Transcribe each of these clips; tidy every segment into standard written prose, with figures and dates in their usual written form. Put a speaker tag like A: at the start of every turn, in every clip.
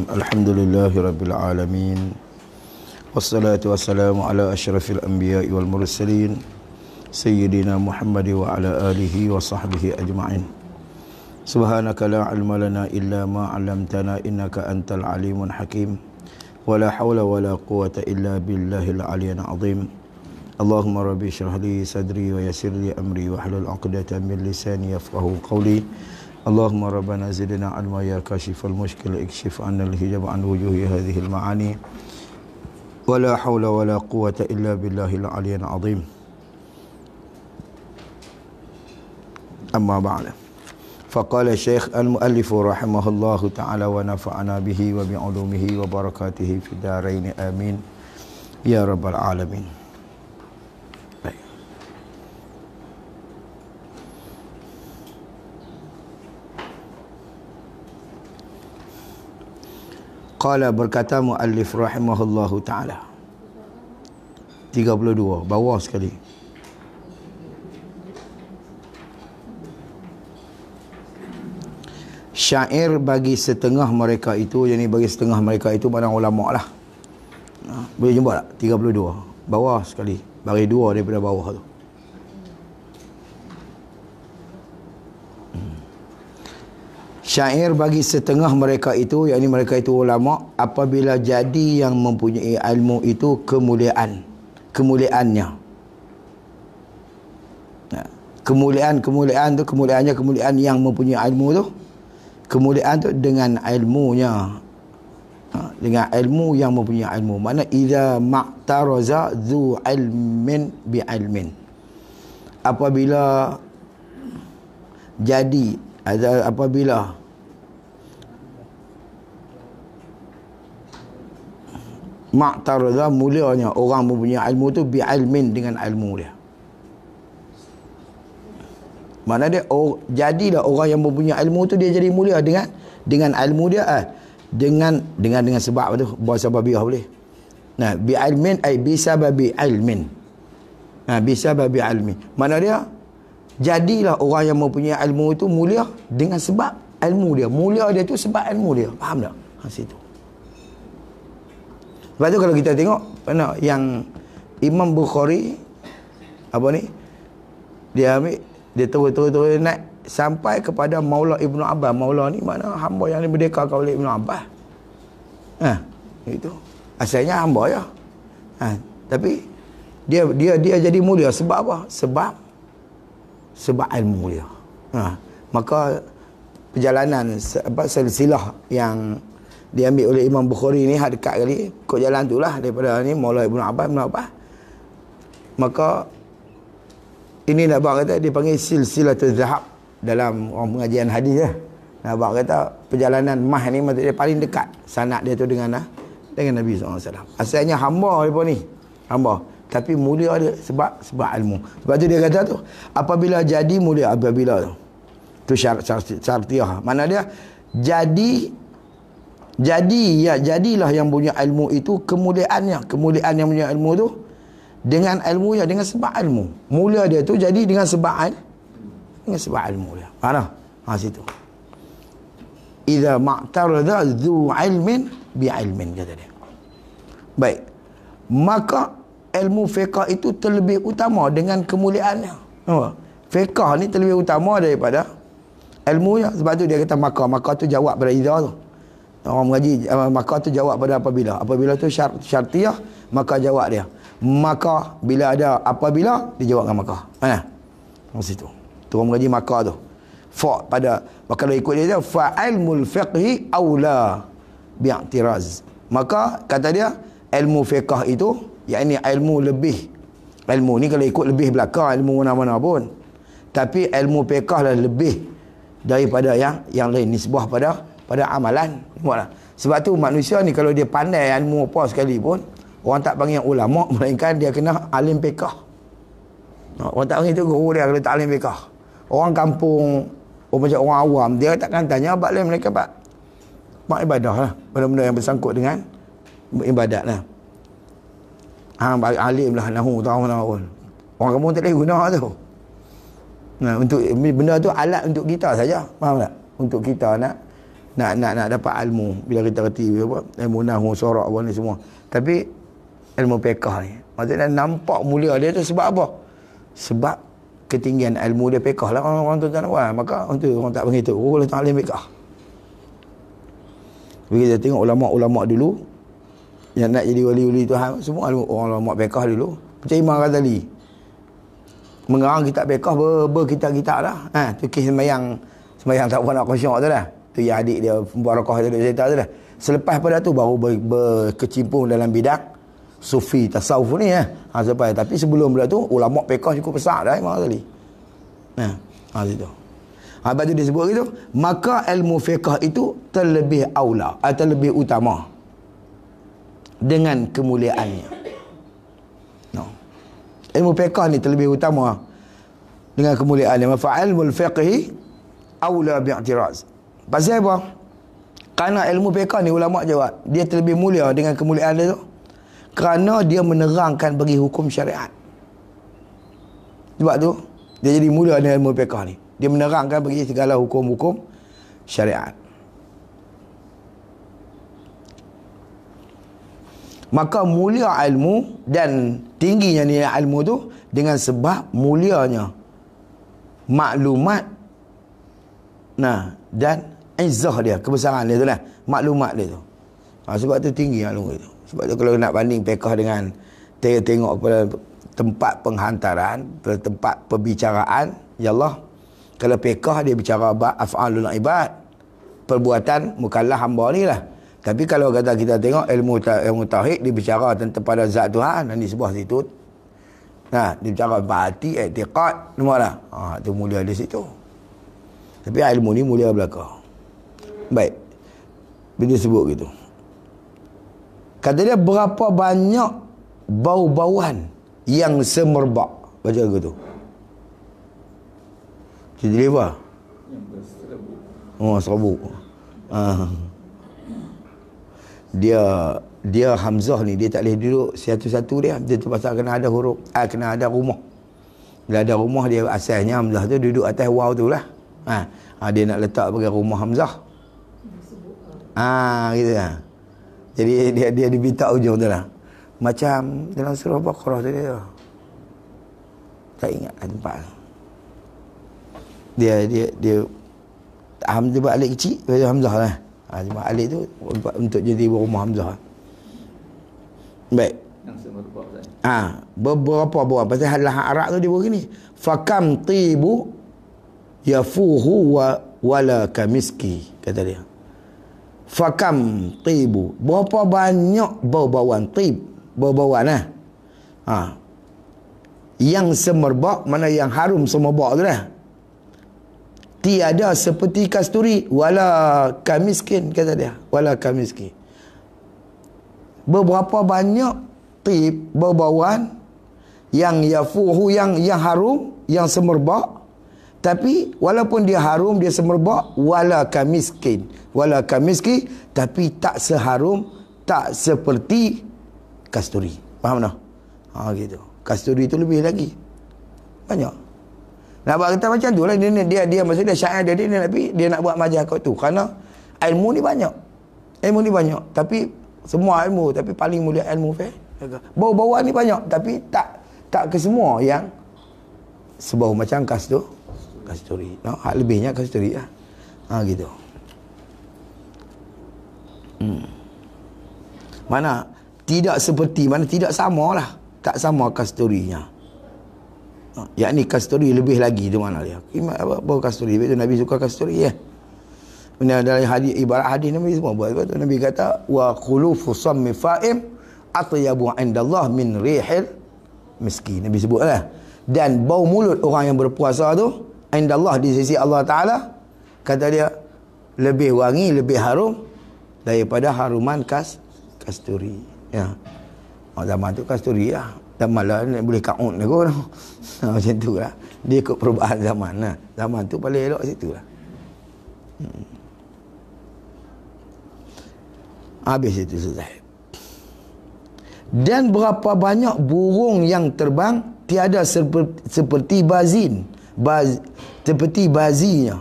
A: Alhamdulillahi Rabbil Alamin. Wassalatu wassalamu ala ashrafil anbiya'i wal mursalin Sayyidina Muhammad wa ala alihi wa sahbihi ajma'in. Subhanaka la ilma lana illa ma 'allamtana innaka antal alimun hakim. Wa la hawla wa la quwwata illa billahil aliyyil azim. Allahumma rabbi shrah li sadri wa yassir li amri wa hlul 'uqdatam min lisani yafqahu qawli. Allahumma rabbana zidna ilma ya kashifal mushkil ikshif 'anna al-hijab an wujuhi hadhihi al-ma'ani. Wa la hawla wa la quwwata illa billahil aliyyil azim. Amma ba'da. Faqala Syekh al-muallif rahimahullahu ta'ala wa nafa'ana bihi wa bi'ulumihi wa barakatihi fid dharain amin ya rabbal alamin. Qala berkata muallif rahimahullahu ta'ala 32 bawah sekali. Syair bagi setengah mereka itu, yakni bagi setengah mereka itu mana ulama lah. Boleh jumpa tak? 32 bawah sekali, bagi dua daripada bawah tu. Syair bagi setengah mereka itu, yakni mereka itu ulama, apabila jadi yang mempunyai ilmu itu kemuliaannya. Kemuliaan tu, kemuliaan yang mempunyai ilmu tu, kemuliaan tu dengan ilmunya, dengan ilmu yang mempunyai ilmu. Mana idza ma'taraza dzu ilmin bi ilmin, apabila jadi apabila ma'taraza mulianya orang mempunyai ilmu tu bi ilmin dengan ilmu dia. Mana dia jadilah orang yang mempunyai ilmu tu dia jadi mulia dengan ilmu dia dengan sebab tu bahasa babiah boleh. Nah, bi ilmin ai bi sababi ilmin. Nah, bi sababi ilmi. Mana dia jadilah orang yang mempunyai ilmu itu mulia dengan sebab ilmu dia. Mulia dia tu sebab ilmu dia. Faham tak? Situ. Lepas tu kalau kita tengok yang Imam Bukhari dia ambil, dia terus naik sampai kepada Maula Ibnu Abbas. Maula ni mana hamba yang dimerdekakan oleh Ibnu Abbas. Itu. Asalnya hamba ya. Tapi dia jadi mulia sebab apa? Sebab ilmu dia. Maka perjalanan silsilah yang diambil oleh Imam Bukhari ni hak dekat kali kok jalan tu lah daripada ni Maula Ibnu Abbas. Maka ini nak bang kata dipanggil silsilatul zahab dalam orang pengajian hadis lah. Nak bang kata perjalanan mah ni maksudnya paling dekat sanad dia tu dengan Nabi SAW. Asalnya hamba depa ni, hamba, tapi mulia dia sebab ilmu. Sebab tu dia kata tu apabila jadi mulia, apabila tu syartiyah. Mana dia jadilah yang punya ilmu itu kemuliaan yang punya ilmu tu dengan ilmunya, dengan sebab ilmu. Mulia dia tu jadi dengan sebab ilmu dia. Mana? Situ. Idza ma'taradha dzu ilmin bi ilmin, kata dia. Baik. Maka ilmu fiqh itu terlebih utama dengan kemuliaannya. Fiqh ni terlebih utama daripada ilmunya. Sebab tu dia kata maka tu jawab pada idza tu. Orang mengaji maka tu jawab pada apabila tu syartiyah, maka jawab dia. Maka bila ada apabila dijawabkan maka. Mana? Situ. Tu orang mengaji maka tu. Pada kalau ikut dia tu fa ilmul fiqhi aula bi'tiraz. Maka kata dia ilmu fiqh itu yakni ilmu lebih. Ilmu ni kalau ikut lebih belakang ilmu mana-mana pun. Tapi ilmu fiqh lah lebih daripada yang lain, nisbah pada amalan. Tengoklah. Sebab tu manusia ni kalau dia pandai ilmu apa sekalipun, orang tak panggil ulama, melainkan dia kena alim fiqh. Orang tak panggil tu guru dia kalau tak alim fiqh. Orang kampung, macam orang awam, dia takkan tanya abad lain, mereka mak ibadah lah, benda-benda yang bersangkut dengan ibadat lah. Alim lah, nahu tahu mana pun. Orang kampung tak boleh guna tu. Untuk benda tu alat untuk kita saja. Faham tak? Untuk kita nak nak dapat ilmu. Bila kita reti apa, ilmu nahwu, sorak apa ni semua. Tapi ilmu fiqh ni, maksudnya nampak mulia dia tu sebab apa? Sebab ketinggian ilmu dia fiqh lah. Orang tu tak nak buat, maka orang tak begitu. Orang tak boleh fiqh. Bila kita tengok ulama-ulama dulu yang nak jadi wali-wali Tuhan, semua orang ulama fiqh dulu. Macam Imam Ghazali mengarang kitab fiqh berkitab-kitab dah. Tu kisah sembahyang tak pernah khusyuk tu dah. Tu yang adik dia Mubarakah tu cerita tu dah. Selepas pada tu baru berkecimpung dalam bidang sufi tasawuf ni sampai. Tapi sebelum pada tu ulama fiqh cukup besar dah Imam Ghazali. Situ. Lepas tu dia sebut gitu, maka ilmu fiqh itu terlebih aula atau lebih utama dengan kemuliaannya. Ilmu fiqh ni terlebih utama dengan kemuliaannya. Fa ilmul fiqhi aula bi'tiraz. Pasal apa? Kerana ilmu fiqh ni ulama jawab, dia terlebih mulia dengan kemuliaan dia tu kerana dia menerangkan bagi hukum syariat. Sebab tu dia jadi mulia dengan ilmu fiqh ni. Dia menerangkan bagi segala hukum-hukum syariat. Maka mulia ilmu dan tingginya nilai ilmu tu dengan sebab mulianya maklumat dan izzah dia, kebesaran dia tu lah, maklumat dia tu. Sebab tu tinggi ilmu itu. Sebab tu kalau nak banding fiqh dengan tengok pada tempat penghantaran, pada tempat perbicaraan, ya Allah, kalau fiqh dia bicara af'alul ibad, perbuatan mukallaf hamba ni lah. Tapi kalau kata kita tengok ilmu tauhid, dia bicara tentang pada zat Tuhan dan di sebuah situ. Dia bicara hati, i'tiqad, semua lah. Tu mulia di situ. Tapi ilmu ni mulia belakang. Baik. Bila sebut gitu. Kata dia berapa banyak bau-bauan yang semerbak. Baca gitu. Jadi apa? Serabut. Dia Hamzah ni dia tak boleh duduk satu-satu dia terpaksa kena ada huruf kena ada rumah. Bila ada rumah dia asalnya Hamzah tu duduk atas waw tu lah. Dia nak letak bagi rumah Hamzah. Gitu lah. Jadi dia dibita ujung tu lah. Macam dalam surah Baqarah tu dia. Tak ingat tempat. Dia Hamzah buat alik kecil, Hamzah lah. Cuma alik tu untuk jadi rumah Hamzah. Baik. Beberapa buah pasal halah Arab tu dia buat gini. Fakam tibu yafuhu wala kamiski, kata dia. Fakam tibu, berapa banyak bau-bauan tib, bau-bauan yang semerbak, mana yang harum semerbak tu lah. Tiada seperti kasturi wala kamiskin, kata dia, wala kamiskin. Beberapa banyak tib, bau-bauan yang yafuhu, yang harum, yang semerbak, tapi walaupun dia harum, dia semerbak, wala kamiskin, wala kamiski, tapi tak seharum, tak seperti kasturi. Faham tak? Gitu. Kasturi itu lebih lagi banyak. Nak buat kata macam tu lah. Dia maksudnya syair dia nak buat majah kat tu. Kerana ilmu ni banyak. Ilmu ni banyak. Tapi semua ilmu. Tapi paling mulia ilmu fiqh. Bau-bauan ni banyak. Tapi tak ke semua yang sebau macam kasturi. Hak lebihnya kasturi lah. Gitu. Mana tidak seperti, mana tidak sama lah. Tak sama kasturinya. Yakni kasturi lebih lagi tu mana dia. Apa kasturi? Itu Nabi suka kasturi ya. Benar dalam hadis, ibarat hadis Nabi semua buat. Sebab tu Nabi kata wa khulufu sammi fa'im atyabu indallah min rihil miski. Nabi sebutlah. Dan bau mulut orang yang berpuasa tu indallah, di sisi Allah Taala, kata dia lebih wangi, lebih harum daripada haruman kasturi. Ya. Zaman tu kasturi lah. Dan malah boleh kaun aku. Macam tu lah. Dia ikut perubahan zaman lah. Zaman tu paling elok situ lah. Habis itu selesai. Dan berapa banyak burung yang terbang tiada seperti bazin. Seperti bazinya.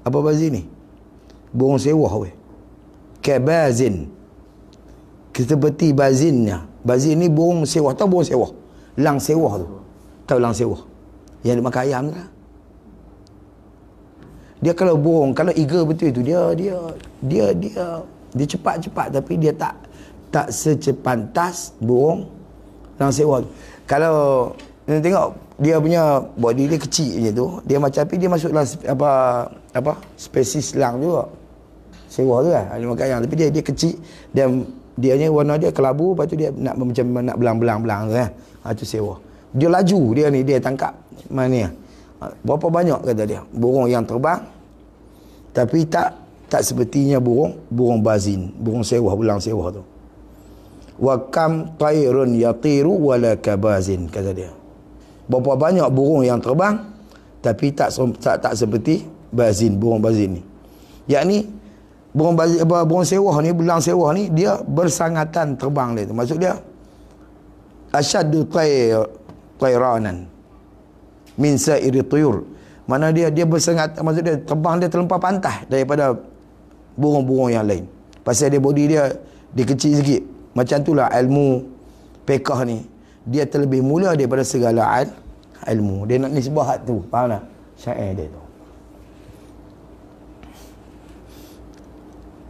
A: Apa bazin ni? Burung sewah weh. kabazin, seperti bazinnya. Bazin ni burung sewah. Tahu burung sewah? Lang sewah tu. Tahu lang sewah? Yang dia makan ayam tu lah. Dia kalau burung, kalau eagle betul itu, dia cepat-cepat, tapi dia tak secepantas burung lang sewah tu. Kalau tengok dia punya body dia kecil je tu, dia macam, tapi dia masuk dalam apa spesies lang juga. Sewah tu lah, dia makan ayam, tapi dia kecil, dan dia ni warna dia kelabu, lepas tu dia nak macam nak belang-belang tu kan. Tu sewah. Dia laju, dia tangkap mana. Berapa banyak kata dia burung yang terbang, tapi tak sepertinya burung bazin, burung sewah, belang sewah tu. Wa kam tayrun yatiru wala kabazin, kata dia. Berapa banyak burung yang terbang, tapi tak seperti bazin, burung bazin ni. Yakni burung sewah ni, belang sewah ni, dia bersangatan terbang dia tu. Maksud dia asyaddu tayranan min sa'iri tuyur. Mana dia bersengat, maksud dia terbang dia terlampau pantas daripada burung-burung yang lain. Pasal dia body dia kecil sikit. Macam itulah ilmu fiqh ni. Dia terlebih mulia daripada segala ilmu. Dia nak nisbah tu. Faham tak? Syair dia tu.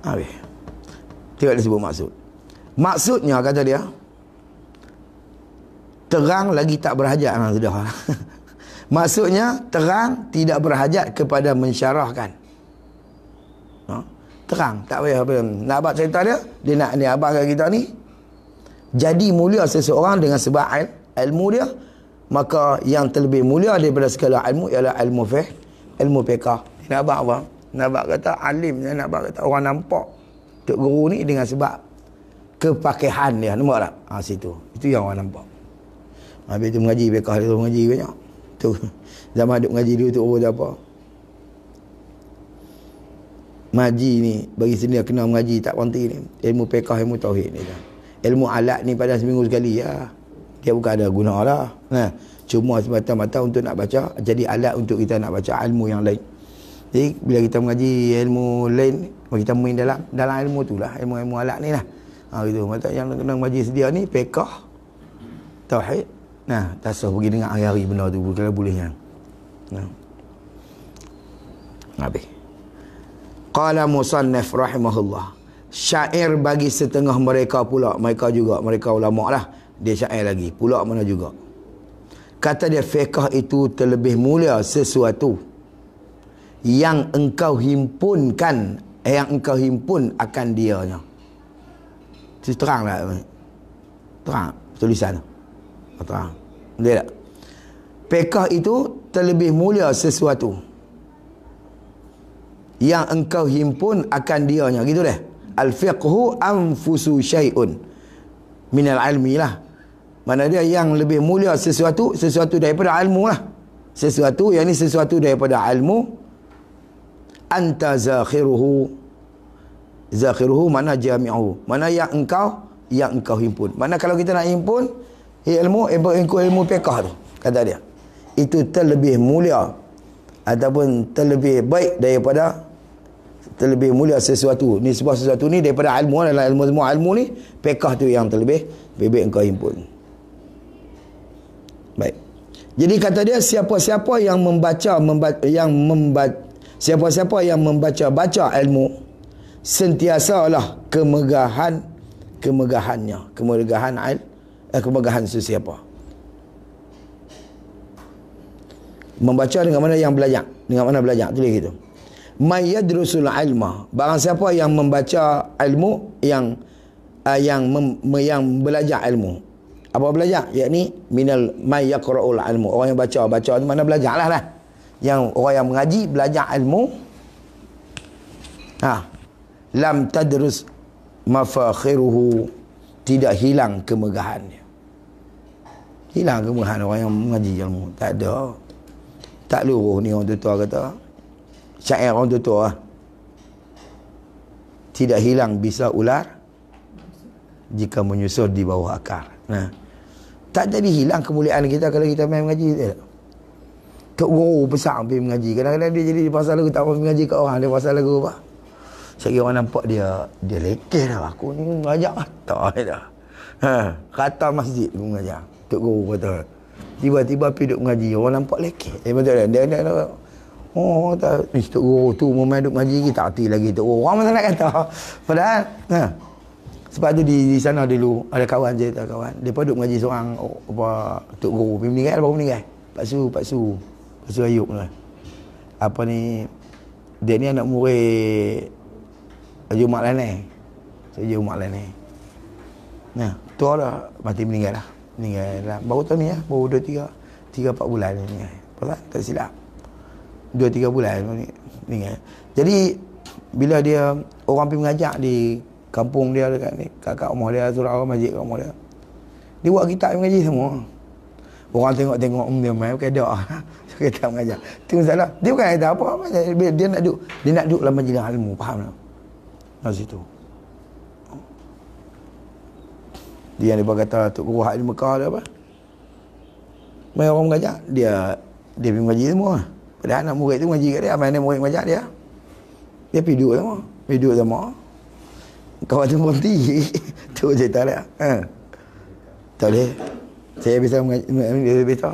A: Habis. Tengok dia sebut maksud. Maksudnya kata dia, terang lagi tak berhajat. Sudah. Maksudnya terang tidak berhajat kepada mensyarahkan. Terang, tak payah apa. Nak abang cerita dia nak ni abangkan kita ni. Jadi mulia seseorang dengan sebab ilmu dia, maka yang terlebih mulia daripada segala ilmu ialah ilmu fiqh. Nak abang apa? Nak abang kata alim, nak abang kata orang nampak tok guru ni dengan sebab kepakihan dia, nampak tak? Situ. Itu yang orang nampak. Habis tu mengaji fiqh dia tu mengaji banyak. Tu zaman duk mengaji dulu tu apa? Maji ni bagi sendiri kena mengaji tak berhenti ni. Ilmu fiqh, ilmu tauhid ni. Ilmu alat ni pada seminggu sekali ya. Dia bukan ada guna lah. Nah, cuma semata-mata untuk nak baca, jadi alat untuk kita nak baca ilmu yang lain. Jadi bila kita mengaji ilmu lain, kita main dalam ilmu tu lah, ilmu alat ni lah. Gitu. Maksudnya yang kena mengaji sedia ni fiqh, tauhid. Nah, tasawuf pergi dengar hari-hari benda tu kalau bolehnya. Nah. Habis. Qala musannif rahimahullah. Syair bagi setengah mereka pula, mereka ulama lah. Dia syair lagi, pula mana juga. Kata dia, fiqh itu terlebih mulia sesuatu yang engkau himpunkan, yang engkau himpun akan dianya. Terang lah. Terang tulisan. Terang. Dia tak? Fiqh itu terlebih mulia sesuatu yang engkau himpun akan dianya. Gitu deh. Al-fiqhu anfusu syai'un minal ilmi lah. Mana dia yang lebih mulia sesuatu daripada ilmu lah. Sesuatu, yang ni sesuatu daripada ilmu. Anta zakhiruhu mana jami'uhu, mana yang engkau himpun. Mana kalau kita nak himpun ilmu fiqh tu, kata dia, itu terlebih mulia ataupun terlebih baik daripada, terlebih mulia sesuatu ni, sebuah sesuatu ni daripada ilmu. Dalam ilmu, semua ilmu ni fiqh tu yang terlebih baik engkau himpun. Baik. Jadi kata dia, siapa-siapa yang membaca ilmu, sentiasalah kemegahan sesiapa. Membaca dengan mana yang belajar, tulis gitu. May yadrusul ilma, barang siapa yang membaca ilmu, yang belajar ilmu. Apa belajar? Yakni minal may yaqra'ul ilmu, orang yang baca tu mana belajarlah lah. Yang orang yang mengaji belajar ilmu, lam tadrus mafakhiruhu, tidak hilang kemegahannya. Hilang kemegahan orang yang mengaji ilmu, tak ada. Tak luruh ni orang tua kata. Syair orang tua. Tidak hilang bisa ular jika menyusul di bawah akar. Nah, tak jadi hilang kemuliaan kita kalau kita main mengaji. Tok guru besar pergi mengaji. Kadang-kadang dia jadi pasal lagu tak mau mengaji kat orang, dia pasal lagu apa? Saya kira orang nampak dia lekeh dah. Aku ni mengajar tak dah. Kata masjid aku mengajar. Tok Guru kata. Tiba-tiba pergi duduk mengaji. Orang nampak lekeh. Betul tak? Dia oh tak. Tok Guru tu memang duduk mengaji lagi. Tak hati lagi Tok Guru. Orang mana nak kata. Padahal. Sebab tu di sana dulu. Ada kawan je. Kawan. Dia pun duduk mengaji seorang. Tok Guru. Pergi meninggal. Baru meninggal. Pak Su Ayub lah. Apa ni. Dia ni anak murid Jumat Lanai. Jumat Lanai. Nah, tu dah mati meninggal lah. Meninggal lah. Baru tahun ni lah. Baru 3-4 bulan ni meninggal. Pasal tak silap. 2-3 bulan ni meninggal. Jadi bila dia orang pergi mengajak di kampung dia dekat ni, kat rumah dia, surau masjid kat rumah dia. Dia buat kitab mengaji semua. Orang tengok dia main pakai doa. Kita mengajar. Itu masalah. Dia bukan kata apa. Dia nak duduk dalam majlis ilmu. Faham tak? Di situ. Dia yang dia kata Tok Guru hak di Mekah dia apa? Mai orang mengajar, dia pergi mengaji semua. Padahal anak murid tu mengaji kat dia, mana murid mengajar dia. Dia pergi duduk sama. Pergi duduk sama. Kawan tu berhenti. Tu cerita dia. Tak boleh. Saya bisa mengaji, dia bisa.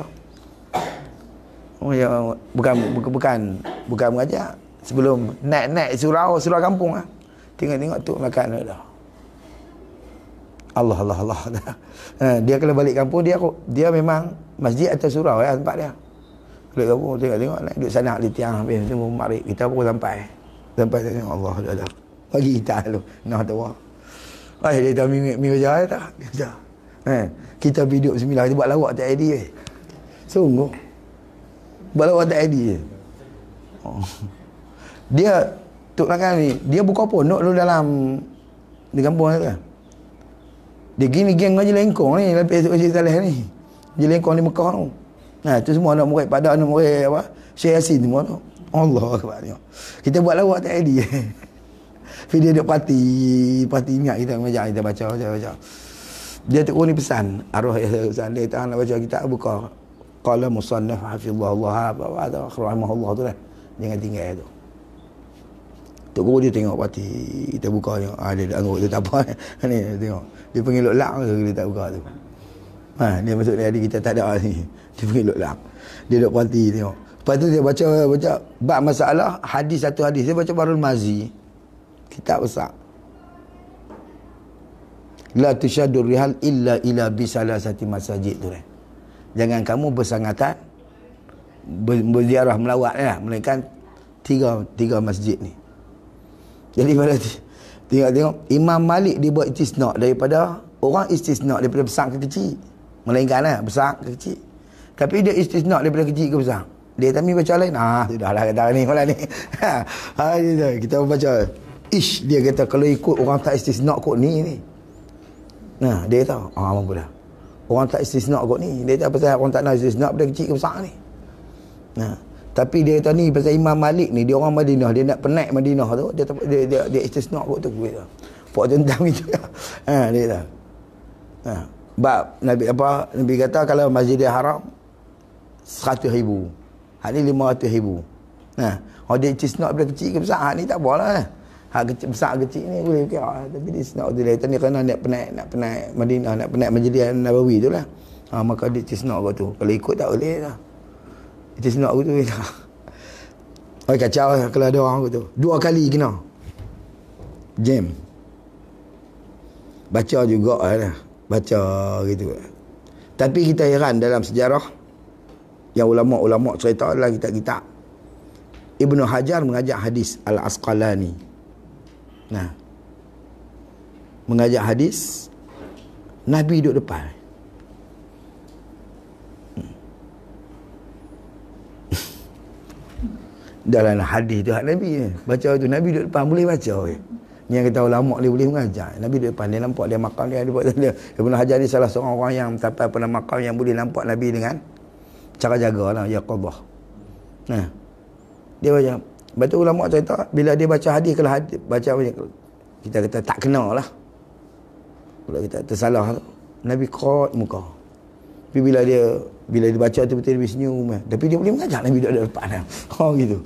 A: Oh ya, bukan mengajar. Sebelum naik surau kampung lah. Tengok tu makan dah. Allah. Dia kalau balik kampung dia memang masjid atau surau ya tempat dia. Balik kampung tengok naik duduk sana di tiang habis tunggu maghrib. Kita pun sampai tengok Allah dah. Bagi kita tu. Nah tu. Dia dah minggu jauh tak? Kita hidup bismillah kita buat lawak tak ID Sungguh. Buat lawak tak ID Dia Tok Nakal ni, dia buka pondok dulu di kampung dia. Dia gini geng Haji Lengkong ni, lepas Haji Saleh ni. Haji Lengkong di Mekah tu. Nah, tu semua anak murid pada anak murid apa? Syekh Yasin semua tu. Allah akbar tengok. Kita buat lawak tak ID. Video duk parti ingat kita mengajar kita baca. Dia tu ni pesan, arwah pesan dia tak nak baca kitab buka. Qala musannaf hafizahullah wa rahimahullah tu lah. Jangan tinggal tu. Tok Guru dia tengok parti kita buka tengok. Dia dah angguk tu tak apa. Ni tengok. Dia panggil lok-lak tu kita tak buka tu. Dia masuk dia kita tak ada ni. Dia panggil lok-lak. Dia duk parti tengok. Lepas tu dia baca bab masalah satu hadis. Dia baca Barul Mazi. Kitab besar. La tusyaddur rihal illa ila bisalasati masajid tu kan. Jangan kamu bersangatan berziarah melawat lah, melainkan tiga masjid ni. Jadi pada tengok Imam Malik dia buat istisna daripada orang istisna daripada besar ke kecil. Melainkan lah besar ke kecil. Tapi dia istisna daripada kecil ke besar. Dia tami baca lain. Sudahlah kata ni malah ni. Kita baca dia kata kalau ikut orang tak istisna kot ni. Nah, dia tahu. Mampu dah. Orang tak istisna kot ni. Dia tahu pasal orang tak nak istisna daripada kecil ke besar ni. Nah, tapi dia kata ni pasal Imam Malik ni, dia orang Madinah, dia nak penaik Madinah tu, dia istisna kot tu gitu. Pok tentang itu. Dia tahu. Bab Nabi kata kalau Masjidil Haram 100,000. Hak ni 500,000. Dia istisna daripada kecil ke besar, ni tak apalah. Hak kecil besar kecil ni boleh kira, tapi dia istisna dia ni kerana nak penaik Madinah, nak penaik Masjid Nabawi tu lah. Maka dia istisna kot tu. Kalau ikut tak boleh lah. Istisna kot tu. Kacau lah kalau ada orang kot tu. 2 kali kena. Jam. Baca juga lah. Baca gitu. Tapi kita heran dalam sejarah yang ulama-ulama cerita dalam kitab-kitab. Ibnu Hajar mengajak hadis Al-Asqalani. Mengajak hadis Nabi duduk depan. Dalam hadis tu Nabi baca tu, Nabi duduk depan boleh baca. Yang kita ulama dia boleh mengajar. Nabi duduk depan, dia nampak dia makam dia buat dia. Ibnu Hajar ni salah seorang orang yang sampai pada makam yang boleh nampak Nabi dengan cara jagalah ya qadah. Dia baca. Lepas tu ulama cerita bila dia baca hadis, kalau hadis baca kita kata tak kena lah. Kalau kita tersalah, Nabi kot muka. Tapi bila dia baca tu betul dia senyum. Tapi dia boleh mengajar Nabi duduk depan. Gitu.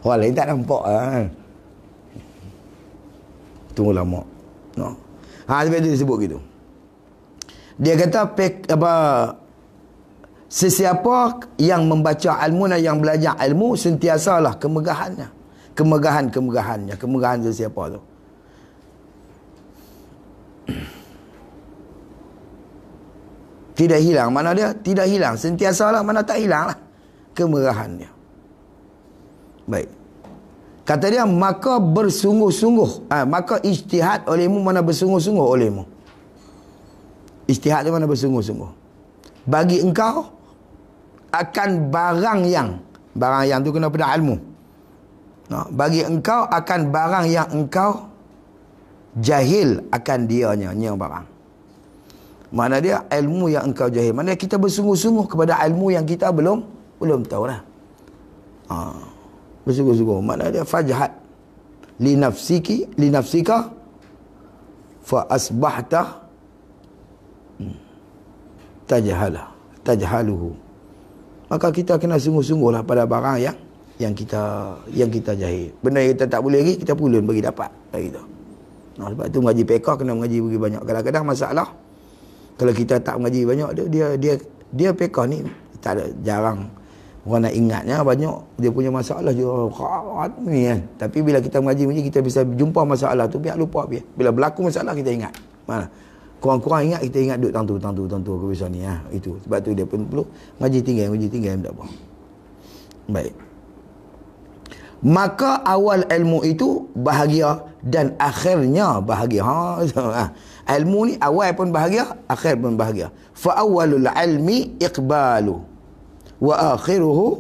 A: Orang lain tak nampak lah. Tunggu lama. No. Sebab tu dia sebut gitu. Dia kata sesiapa yang membaca ilmu dan yang belajar ilmu sentiasalah kemegahannya. Kemegahan sesiapa tu. Tidak hilang. Mana dia? Tidak hilang. Sentiasalah, mana tak hilang lah kemegahannya. Baik. Kata dia, maka bersungguh-sungguh. Maka ijtihad olehmu, mana bersungguh-sungguh olehmu. Ijtihad tu mana bersungguh-sungguh. Bagi engkau akan barang yang tu kena pada ilmu. Bagi engkau akan barang yang engkau jahil akan dianya barang. Mana dia ilmu yang engkau jahil. Mana kita bersungguh-sungguh kepada ilmu yang kita belum tahu lah. Bersungguh-sungguh. Mana dia fajhat li nafsika fa asbahta tajhaluhu. Maka kita kena sungguh-sungguhlah pada barang yang kita jahil. Benda yang kita tak boleh lagi, kita pulun bagi dapat. Gitu. Sebab tu mengaji fiqh kena mengaji bagi banyak. Kadang-kadang masalah kalau kita tak mengaji banyak, dia fiqh ni tak ada, jarang orang nak ingatnya, banyak dia punya masalah juga ni kan. Tapi bila kita mengaji macam kita bisa jumpa masalah tu, biar lupa biar. Bila berlaku masalah kita ingat. Mana? Kurang-kurang ingat, kita ingat duk tentu aku bisa ni itu. Sebab tu dia pun perlu ngaji tinggal tak apa. Baik. Maka awal ilmu itu bahagia dan akhirnya bahagia. Ilmu ni awal pun bahagia, akhir pun bahagia. Fa awwalul ilmi iqbalu wa akhiruhu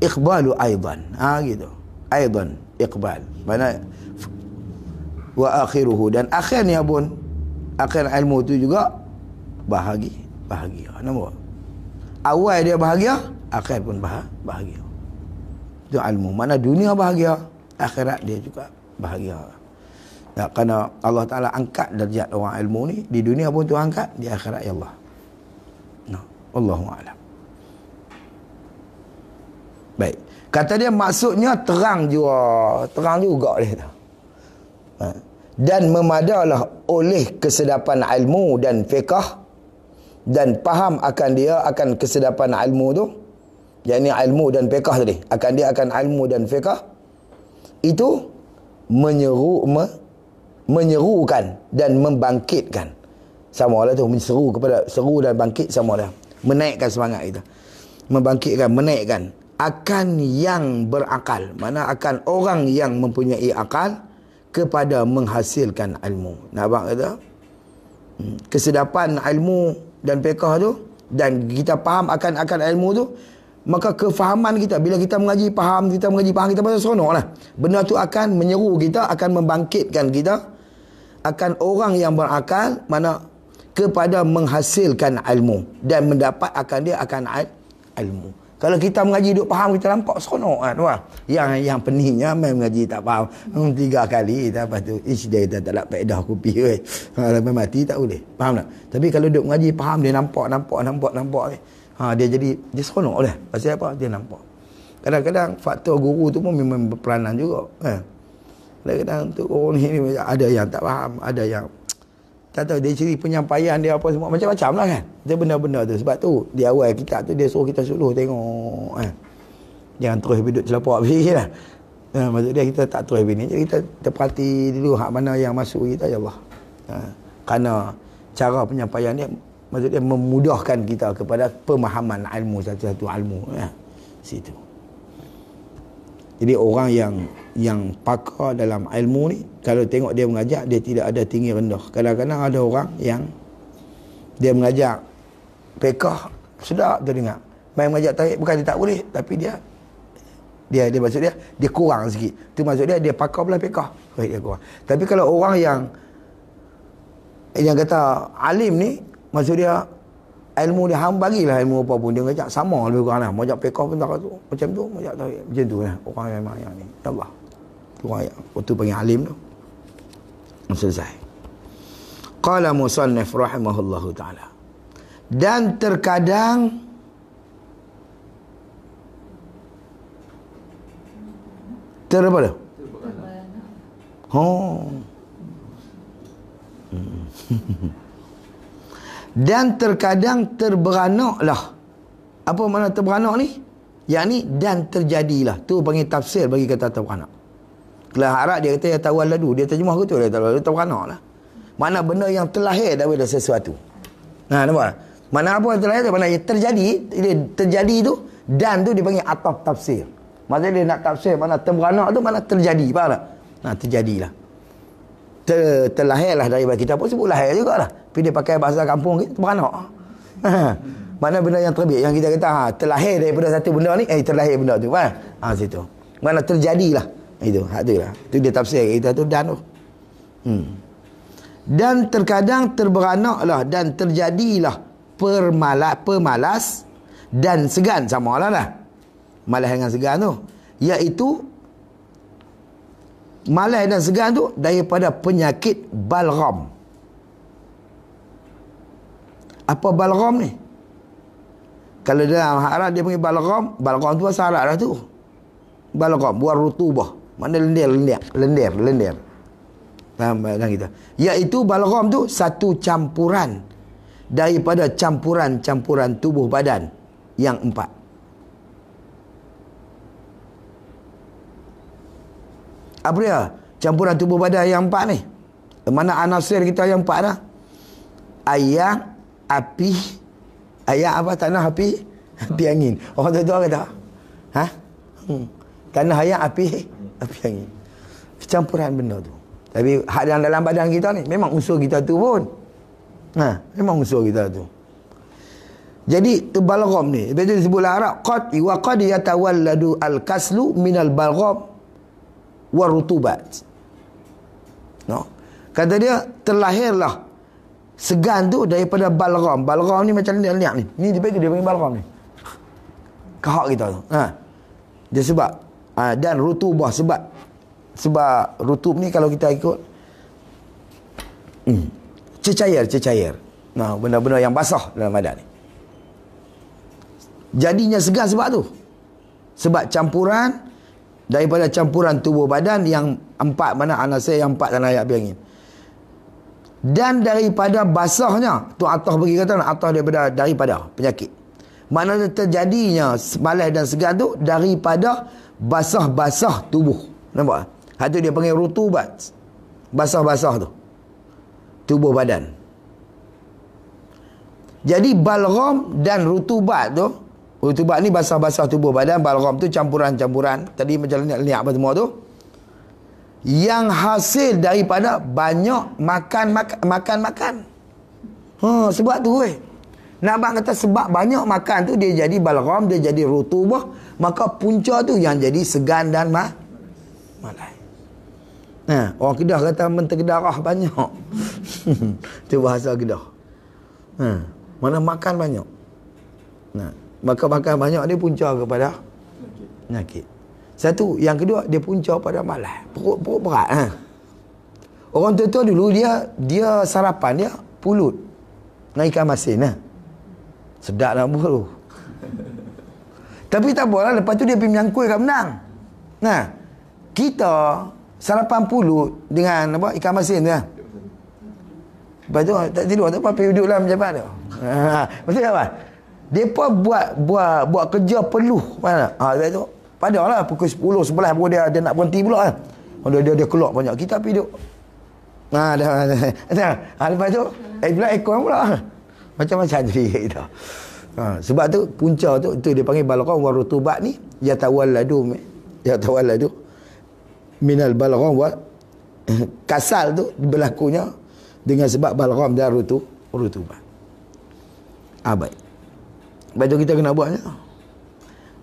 A: iqbalu aidan. Gitu. Aidan iqbal. Mana wa akhiruhu, dan akhirnya pun akhir ilmu tu juga bahagia. Nampak? Awal dia bahagia, akhir pun bahagia. Itu ilmu. Mana dunia bahagia, akhirat dia juga bahagia. Ya, kerana Allah Ta'ala angkat darjat orang ilmu ni, di dunia pun tu angkat, di akhirat ya Allah. Allahu'alam. Baik. Kata dia maksudnya terang juga dia tu. Dan memadalah oleh kesedapan ilmu dan fiqh, dan faham akan dia akan kesedapan ilmu tu, yakni ilmu dan fiqh tadi, akan ilmu dan fiqh itu menyerukan dan membangkitkan. Sama lah tu, seru dan bangkit sama lah. Menaikkan semangat kita. Membangkitkan, menaikkan akan yang berakal. Mana akan orang yang mempunyai akal kepada menghasilkan ilmu. Nampak kata? Kesedapan ilmu dan fiqh tu, dan kita faham akan ilmu tu, maka kefahaman kita, bila kita mengaji faham, kita pasti seronok lah. Benda tu akan menyeru kita, akan membangkitkan kita, akan orang yang berakal, mana kepada menghasilkan ilmu dan mendapat akan dia akan ilmu. Kalau kita mengaji duk faham, kita nampak seronok kan. Wah, yang peningnya main mengaji tak faham 3 kali, lepas tu dia kata tak nak faedah kopi weh. Kalau mati tak boleh. Faham tak? Tapi kalau duk mengaji faham, dia nampak dia jadi dia seronok dah. Pasal apa? Dia nampak. Kadang-kadang faktor guru tu pun memang berperanan juga. Kadang-kadang tu orang ni ada yang tak faham, ada yang tak tahu dia ciri penyampaian dia apa semua macam-macam lah kan. Dia benda-benda tu. Sebab tu di awal kitab tu dia suruh kita suluh tengok jangan terus duduk celapak fikir lah. Maksud dia kita tak terus begini. Jadi kita terperhati dulu hak mana yang masuk kita, ya Allah. Kerana cara penyampaian dia, maksud dia memudahkan kita kepada pemahaman ilmu, satu-satu ilmu situ. Jadi orang yang pakar dalam ilmu ni, kalau tengok dia mengajak, dia tidak ada tinggi rendah. Kadang-kadang ada orang yang dia mengajak fiqh, sedap dia dengar. Main mengajak tarik, bukan dia tak boleh, tapi dia maksud dia kurang sikit. Tu maksud dia pakar belah fiqh. Dia kurang. Tapi kalau orang yang kata alim ni, maksud dia ilmu dia bagilah ilmu apa pun dia ngajak sama lebih kurang lah. Mau ajak fiqh pun tak tu. Macam tu, mau ajak tarik. Macam tu lah. Orang yang ni. Ya Allah. Tu orang yang waktu panggil alim tu. Selesai. Qala musannif rahimahullahu ta'ala. Dan terkadang apa dah? Oh. Dan terkadang terberanaklah. Apa makna terberanak ni? Yang ni dan terjadilah. Tu panggil tafsir bagi kata terberanak. Kelas Arab dia kata ya tawalladu, dia terjemah betul dia terberanak lah. Mana benda yang terlahir daripada sesuatu. Nah, nampak? Mana apa yang terlahir tu? Mana yang terjadi, dia terjadi tu dan tu dipanggil ataf tafsir. Maksudnya dia nak tafsir mana terberanak tu mana terjadi, faham tak? Nah, terjadilah. Terlahirlah daripada kita pun sebut lahir jugalah. Tapi dia pakai bahasa kampung kita terberanak. Mana benda yang terbit yang kita kata terlahir daripada satu benda ni, terlahir benda tu, faham? Situ. Mana terjadilah. Itu, hak tu lah. Tu dia tafsir kita tu dan tu. Dan terkadang terberanaklah dan terjadilah pemalas dan segan, samalah lah. Malas dengan segan tu, iaitu malas dan segan tu daripada penyakit balgham. Apa balgham ni? Kalau dalam Arab dia panggil balgham. Balgham tu bahasa Arab lah tu. Balgham buat rutubah. Mana lendir. Faham kita? Iaitu balgham tu satu campuran daripada campuran-campuran tubuh badan yang 4. Apa dia? Campuran tubuh badan yang 4 ni. Mana anasir kita yang 4 dah? Air, api. Air apa? Tanah, api. Api angin. Orang tua kata. Tanah, air, api angin. Campuran benda tu. Tapi hak yang dalam badan kita ni memang unsur kita tu pun. Memang unsur kita tu. Jadi tu balgham ni. Betul disebutlah Arab qad wa qad yatawalladu al-kaslu minal balgham warutubat. Kata dia terlahirlah segan tu daripada balgham. Balgham ni macam liak-liak ni. Ni dia panggil balgham ni. Kahak kita tu. Dia sebab dan rutubah sebab rutub ni kalau kita ikut cecair. Benda-benda yang basah dalam badan ni. Jadinya segan sebab tu. Sebab campuran daripada campuran tubuh badan yang 4, mana anasir yang 4 tanah air api angin. Dan daripada basahnya, tu atah bagi kata atah daripada penyakit. Mana terjadinya malas dan segan tu daripada basah-basah tubuh. Nampak? Hal tu dia panggil rutubat. Basah-basah tu tubuh badan. Jadi balgham dan rutubat tu, rutubat ni basah-basah tubuh badan, balgham tu campuran-campuran tadi macam lenyap apa semua tu, yang hasil daripada banyak makan. Sebab tu nak abang kata sebab banyak makan tu dia jadi balgham, dia jadi rutubah, maka punca tu yang jadi segan dan malas. Orang Kedah kata menterdarah banyak. Itu bahasa Kedah. Mana makan banyak. Maka makan banyak dia punca kepada penyakit. Satu, yang kedua dia punca pada malas. Perut berat. Orang tua dulu dia sarapan dia pulut dengan ikan masin. Sedap nak buat. Tapi tak apalah, lepas tu dia pergi menyangkui kat Penang. Kita sarapan pulut dengan apa ikan masin tu. Lepas tu tak tidur tak apa, pergi duduk dalam pejabat tu. Maksudnya apa? Depa buat kerja peluh mana? Lepas tu padalah pukul 10 11 baru dia nak berhenti pula kan. Dia keluar banyak. Kita pergi duduk. Lepas tu pula ekor pula. Macam-macam jadi kita. Sebab tu punca tu dia panggil balgham wa rutubat ni yatawalladu minal balgham wa kasal tu berlakunya dengan sebab balgham dan rutubat. Baik. Lepas tu kita kena buatnya.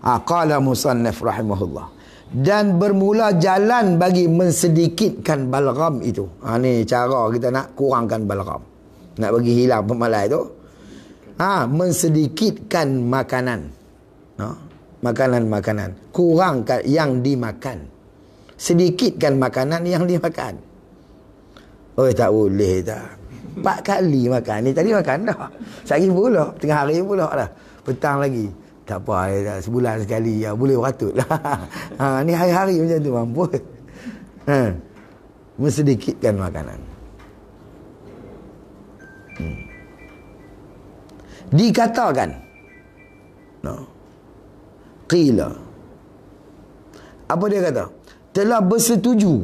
A: Qala musannif rahimahullah. Dan bermula jalan bagi mensedikitkan balgham itu. Ni cara kita nak kurangkan balgham. Nak bagi hilang pemalas tu. Mensedikitkan makanan. Makanan-makanan. Kurangkan yang dimakan. Sedikitkan makanan yang dimakan. Tak boleh tak. 4 kali makan. Ni tadi makan dah. Sehari pula. Tengah hari pula dah. Petang lagi. Tak apa, sebulan sekali ya, boleh beratur lah. Ni hari-hari macam tu mampu. Mensedikitkan makanan. Dikatakan, qila, apa dia kata? Telah bersetuju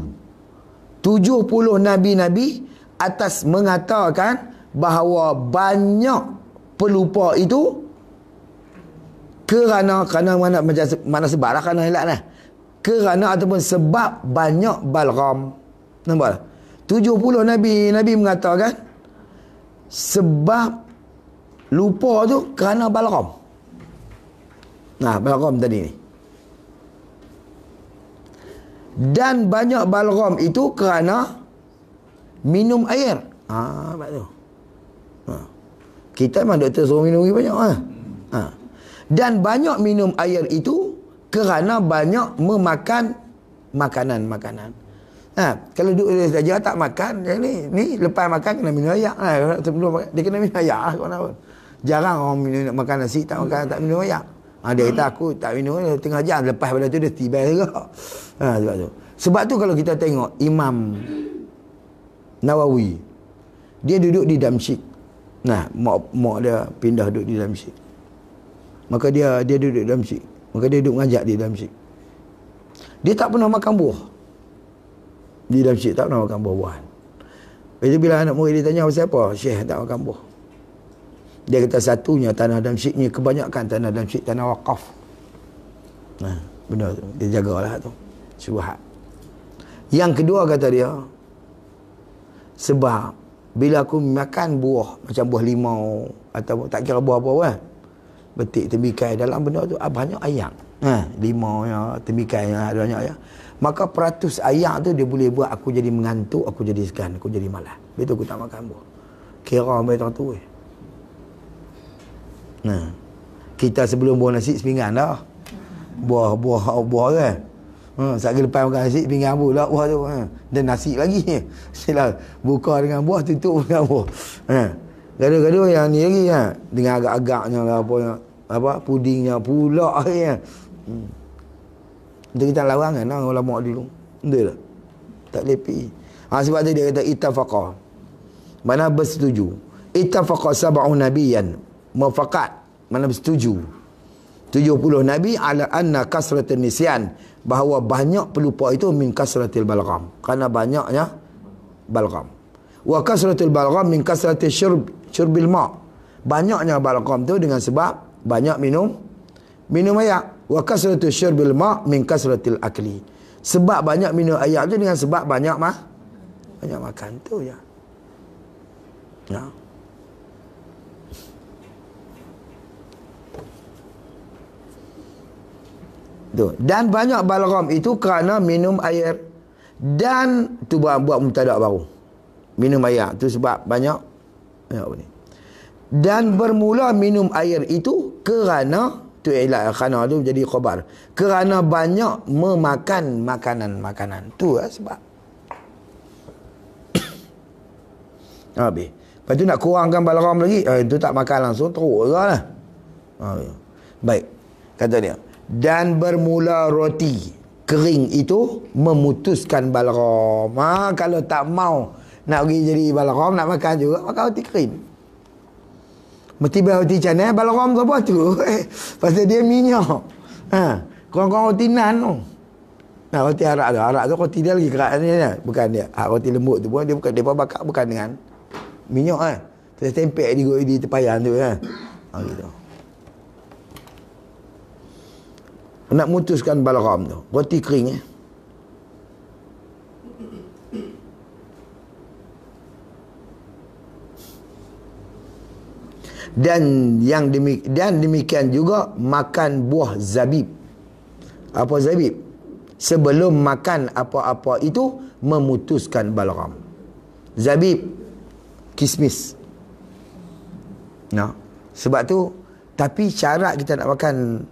A: 70 nabi-nabi atas mengatakan bahawa banyak pelupa itu kerana mana sebab lah, kerana elak lah, kerana ataupun sebab banyak balgham. Nampak tak? 70 nabi mengatakan sebab lupa tu kerana balgham. Nah, balgham tadi ni. Dan banyak balgham itu kerana minum air. Nampak tu. Kita memang doktor suruh minum lagi banyak. Dan banyak minum air itu kerana banyak memakan makanan-makanan. Kalau duduk saja tak makan, ni lepas makan kena minum air. Sebelum makan, dia kena minum air lah. Jarang orang minum, makan nasi tak makan, tak minum air. Dia kata aku tak minum, tengah jam lepas pada tu dia tiba juga. Sebab tu kalau kita tengok Imam Nawawi, dia duduk di Damsyik. Mak dia pindah duduk di Damsyik. Maka dia duduk di Damsyik. Maka dia duduk mengajar di Damsyik. Dia tak pernah makan buah. Di Damsyik tak pernah makan buah-buahan. Lepas bila anak murid dia tanya pasal apa, Syekh tak makan buah. Dia kata satunya tanah Damsyik ni, kebanyakan tanah Damsyik tanah wakaf. Benda tu dia jagalah tu. Syubhat. Yang kedua kata dia, sebab bila aku makan buah macam buah limau atau tak kira buah apa kan, betik tembikai dalam benda tu banyak air. Limau ya, tembikai ya, ada banyak air. Maka peratus air tu dia boleh buat aku jadi mengantuk, aku jadi segan, aku jadi malas. Betul aku tak makan buah. Kira macam tu kita sebelum buah nasi sepinggan dah. Buah kan. Sekali lepas makan nasi pinggan pula buah tu. Dan nasi lagi. Sila buka dengan buah, tutup dengan buah. Gaduh-gaduh yang ni lagi dengan agak-agaknya apa pudingnya pula Itu kita lawangan orang ulama dulu. Betul tak? Tak lepi. Sebab tu dia kata ittafaqa. Mana bersetuju. Ittafaqa sab'u nabiyan. Mufakat. Mana bersetuju. 70 nabi ala anna kasratun nisyan, bahawa banyak pelupa itu min kasratil balgham, kerana banyaknya balgham. Wa kasratul balgham min kasratil syurbil ma', banyaknya balgham tu dengan sebab banyak minum air. Wa kasratul syurbil ma' min kasratil akli, sebab banyak minum air tu dengan sebab banyak makan tu ya. Tu. Dan banyak balgham itu kerana minum air. Dan tu buat mubtada' baru. Minum air tu sebab banyak apa ni. Dan bermula minum air itu kerana tu ialah kerana tu jadi khabar. Kerana banyak memakan makanan-makanan. Tu lah sebab. Habis. Lepas tu nak kurangkan balgham lagi. Itu tak makan langsung teruk lah. Baik. Kata dia. Dan bermula roti kering itu memutuskan balgham. Kalau tak mau nak pergi jadi balgham, nak makan juga, makan roti kering. Mesti roti canai balgham apa tu? Pasal dia minyak. Kurang-kurang roti nan tu. Roti Arab tu roti dia lagi keras ni kan. Bukan dia. Roti lembut tu pun dia bukan, dia bakar bukan dengan minyak Dia tempek di tepayan tu kan. Gitu. Nak mutuskan balgham tu, roti kering dan demikian juga makan buah zabib. Apa zabib? Sebelum makan apa-apa itu memutuskan balgham. Zabib kismis. Sebab tu, tapi syarat kita nak makan,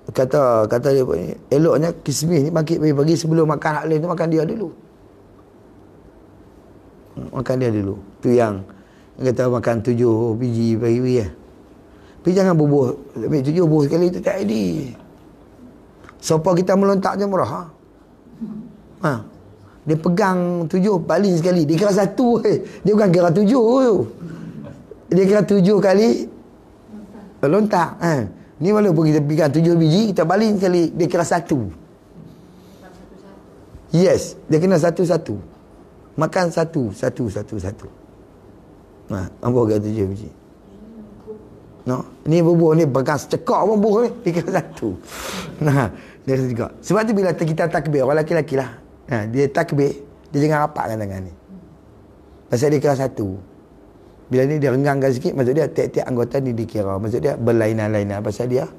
A: kata dia ni, eloknya kismis ni pagi sebelum makan hak lain tu, makan dia dulu. Makan dia dulu. Tu yang kata makan 7 biji pagi Tapi jangan bubuh. Ambil 7 bubuh sekali tu tak jadi. Sopa kita melontak je murah. Ha. Dia pegang 7 baling sekali. Dia kira 1. Dia bukan kira 7 tu. Dia kira 7 kali lontak. Ha. Ni walaupun kita pegang 7 biji, kita baling sekali. Dia kira 1. Yes. Dia kena 1-1. Makan 1. Ha. Apa kira 7 biji? No. Ni bubuh ni pegang secekak pun bubuh ni. Dia kira 1. Nah. Dia kira juga. Sebab tu bila kita takbir, orang lelaki lah. Ha, dia takbir, dia jangan rapatkan tangan ni. Pasal dia kira 1. Bila ni dia renggangkan sikit, maksud dia tiap-tiap anggota ni dikira. Maksud dia berlainan-lainan. Pasal dia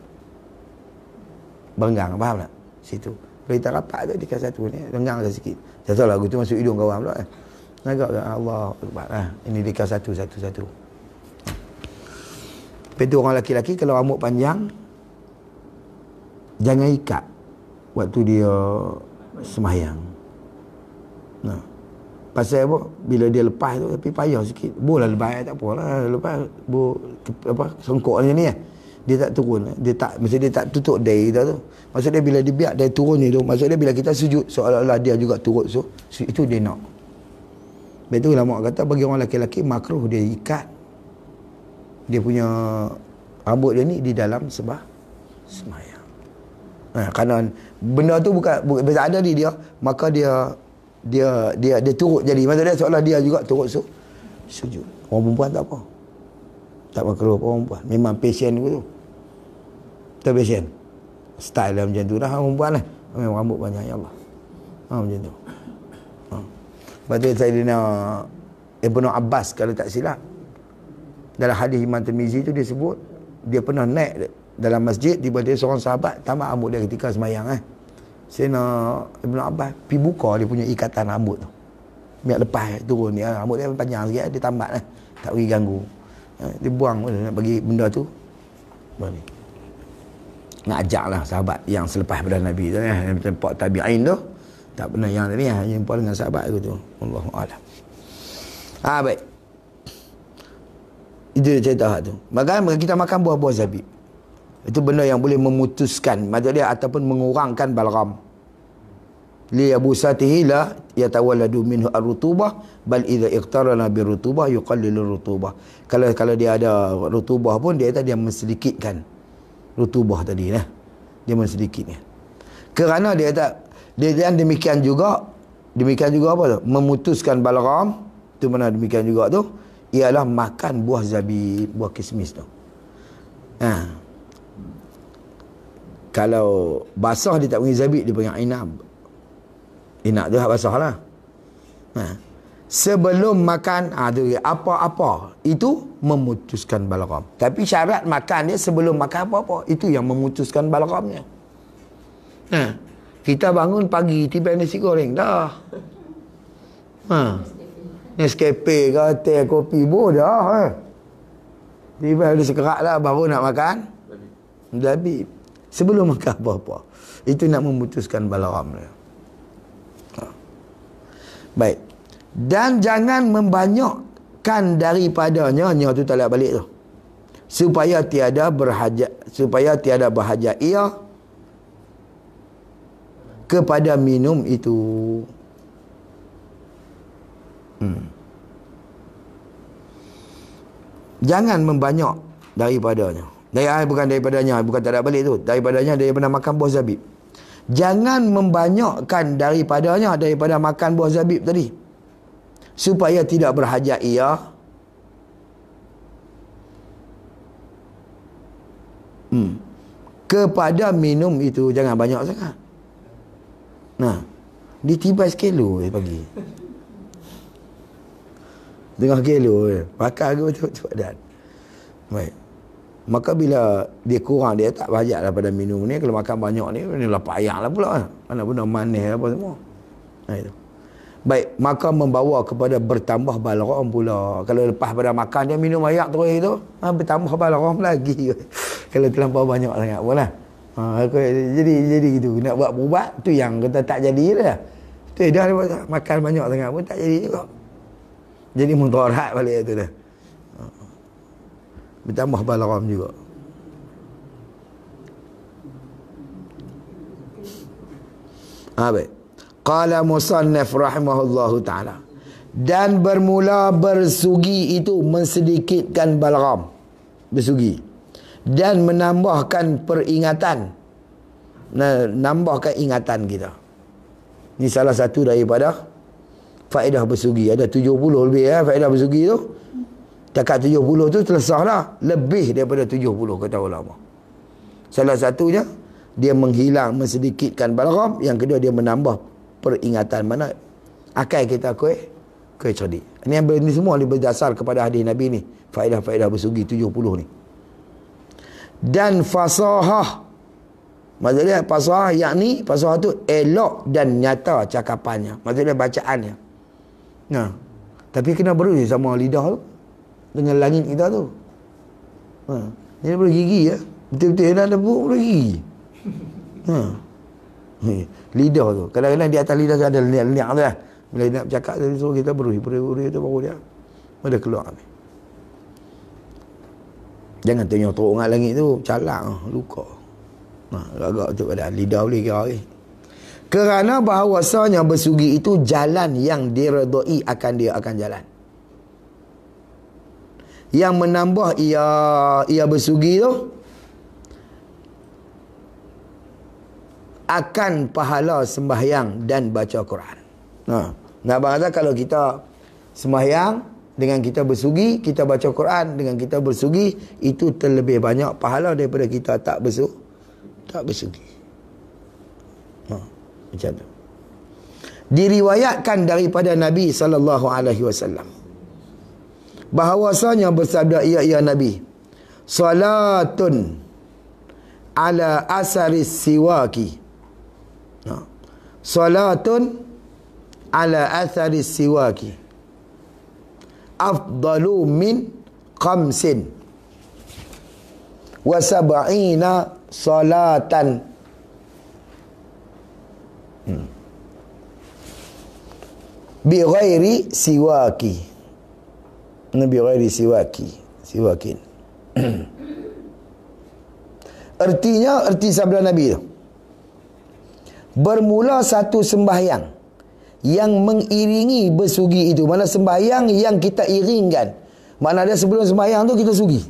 A: berenggang, faham tak? Situ. Bila kita rapat tu, dia kira 1 ni, renggangkan sikit. Tak tahu lagu tu masuk hidung kawan pula. Agak Allah Akbar. Ha, ini dia kira 1. Lepas tu orang lelaki-lelaki kalau rambut panjang, jangan ikat waktu dia sembahyang. Nah. Pasal apa? Bila dia lepas tu tapi payah sikit. Boleh lepas tak apalah. Lepas songkok ni dia tak turun. Maksud dia tak tutup dai tu. Maksud dia bila dia biar dai turun ni tu, maksud dia bila kita sujud seolah-olah dia juga turut itu dia nak. Betul ulama kata bagi orang lelaki-lelaki makruh dia ikat dia punya rambut dia ni di dalam sembahyang. Kerana benda tu bukan ada di dia, maka dia turut jadi. Maksud dia seolah dia juga turut sujud. Orang perempuan tak apa. Tak makruh orang perempuan. Memang passion tu. Tak passion. Style dia macam tu dah orang perempuan lah. Memang rambut banyak ya Allah. Macam tu. Lepas tu Sayyidina Ibnu Abbas kalau tak silap. Dalam hadis Imam Tirmizi tu dia sebut dia pernah naik dalam masjid, tiba-tiba seorang sahabat tamat rambut dia ketika sembahyang Sayyidina Ibnu Abbas pergi buka dia punya ikatan rambut tu. Biar lepas turun ni rambut dia panjang sikit dia tamat tak pergi ganggu. Dia buang nak bagi benda tu. Bagi. Nak ajaklah sahabat yang selepas pada Nabi tu macam pak tabi'in tu. Tak pernah yang tadi jumpa dengan sahabat tu. Allahu a'lam. Baik. Itu dia cerita tu. Maka kita makan buah-buah zabib. Itu benda yang boleh memutuskan maksud dia ataupun mengurangkan balgham. Li abusatihi la yatawalladu minhu ar-rutubah bal idza iqtarana bir-rutubah yuqallilu rutubah. Kalau dia ada rutubah pun dia mensedikitkan rutubah tadi Dia mensedikitnya. Kerana dia dan demikian juga apa tu? Memutuskan balgham. Tu mana demikian juga tu ialah makan buah zabib, buah kismis tu. Kalau basah dia tak panggil zabib, dia panggil inab. Inab tu hak basah lah. Sebelum makan tu apa-apa itu memutuskan balgham. Tapi syarat makan dia sebelum makan apa-apa itu yang memutuskan balghamnya. Kita bangun pagi tiba nasi goreng dah. Nescafe ke teh kopi dah tiba ada sekerak lah baru nak makan zabib. Sebelum makan apa-apa itu nak memutuskan balgham dia. Baik. Dan jangan membanyakkan daripadanya, tu tak balik tu. Supaya tiada berhajat ia kepada minum itu. Jangan membanyak daripadanya. Bukan daripadanya, bukan tak ada balik tu. Daripadanya daripada makan buah zabib. Jangan membanyakkan daripadanya daripada makan buah zabib tadi. Supaya tidak berhajat ia kepada minum itu. Jangan banyak sangat. Ditibai sekilo pagi. Tengah kilo pakai ke betul-betul badan. Baik. Maka bila dia kurang, dia tak berhajat daripada minum ni. Kalau makan banyak ni, ni lah payah lah pula. Mana benda manis apa semua. Itu. Baik, maka membawa kepada bertambah balgham pula. Kalau lepas pada makan dia minum air terus itu, bertambah balgham lagi. Kalau terlampau banyak sangat pula. Jadi gitu. Nak buat berubat tu yang kata tak jadi dah. Tu dah makan banyak sangat pun tak jadi juga. Jadi mudarat balik tu dah. Bertambah balgham juga. Baik. Qala musannaf rahimahullahu ta'ala. Dan bermula bersugi itu mensedikitkan balgham, bersugi, dan menambahkan peringatan, nambahkan ingatan kita. Ini salah satu daripada faedah bersugi. Ada 70 lebih faedah bersugi tu. Takat 70 tu telah dah. Lebih daripada 70 kata ulama. Salah satunya dia menghilang, mensedikitkan balgham. Yang kedua dia menambah peringatan. Mana akal kita kuih cerdik. Ini semua berdasar kepada hadis Nabi ni. Faedah-faedah bersugi 70 ni. Dan fasahah. Maksudnya fasahah, yakni fasahah tu elok dan nyata cakapannya. Maksudnya bacaannya. Nah, tapi kena beruji sama lidah tu dengan langit kita tu. Dia boleh gigi ya. Betul-betul nak debuk boleh gigi. Lidah tu. Kadang-kadang di atas lidah tu ada lenyap-lenyap tu lah. Bila nak bercakap tadi suruh kita beruji tu baru dia ada keluar ni. Jangan tengok teruk dengan langit tu, calak luka. Agak tu pada lidah boleh kira ni. Kerana bahawasanya bersugi itu jalan yang diredai akan dia akan jalan. Yang menambah ia bersugi tu akan pahala sembahyang dan baca Quran. Nak kata kalau kita sembahyang dengan kita bersugi, kita baca Quran dengan kita bersugi, itu terlebih banyak pahala daripada kita tak bersugi. Macam tu. Diriwayatkan daripada Nabi SAW bahawasanya bersabda ia Nabi, salatun ala asaris siwaki. Salatun ala asaris siwaki afdalu min khamsin wa sab'ina salatan bi ghairi siwaki. Nabi ghairi siwakin. Arti sabda Nabi tu, bermula satu sembahyang yang mengiringi bersugi itu. Mana sembahyang yang kita iringkan. Mana ada sebelum sembahyang tu kita sugi.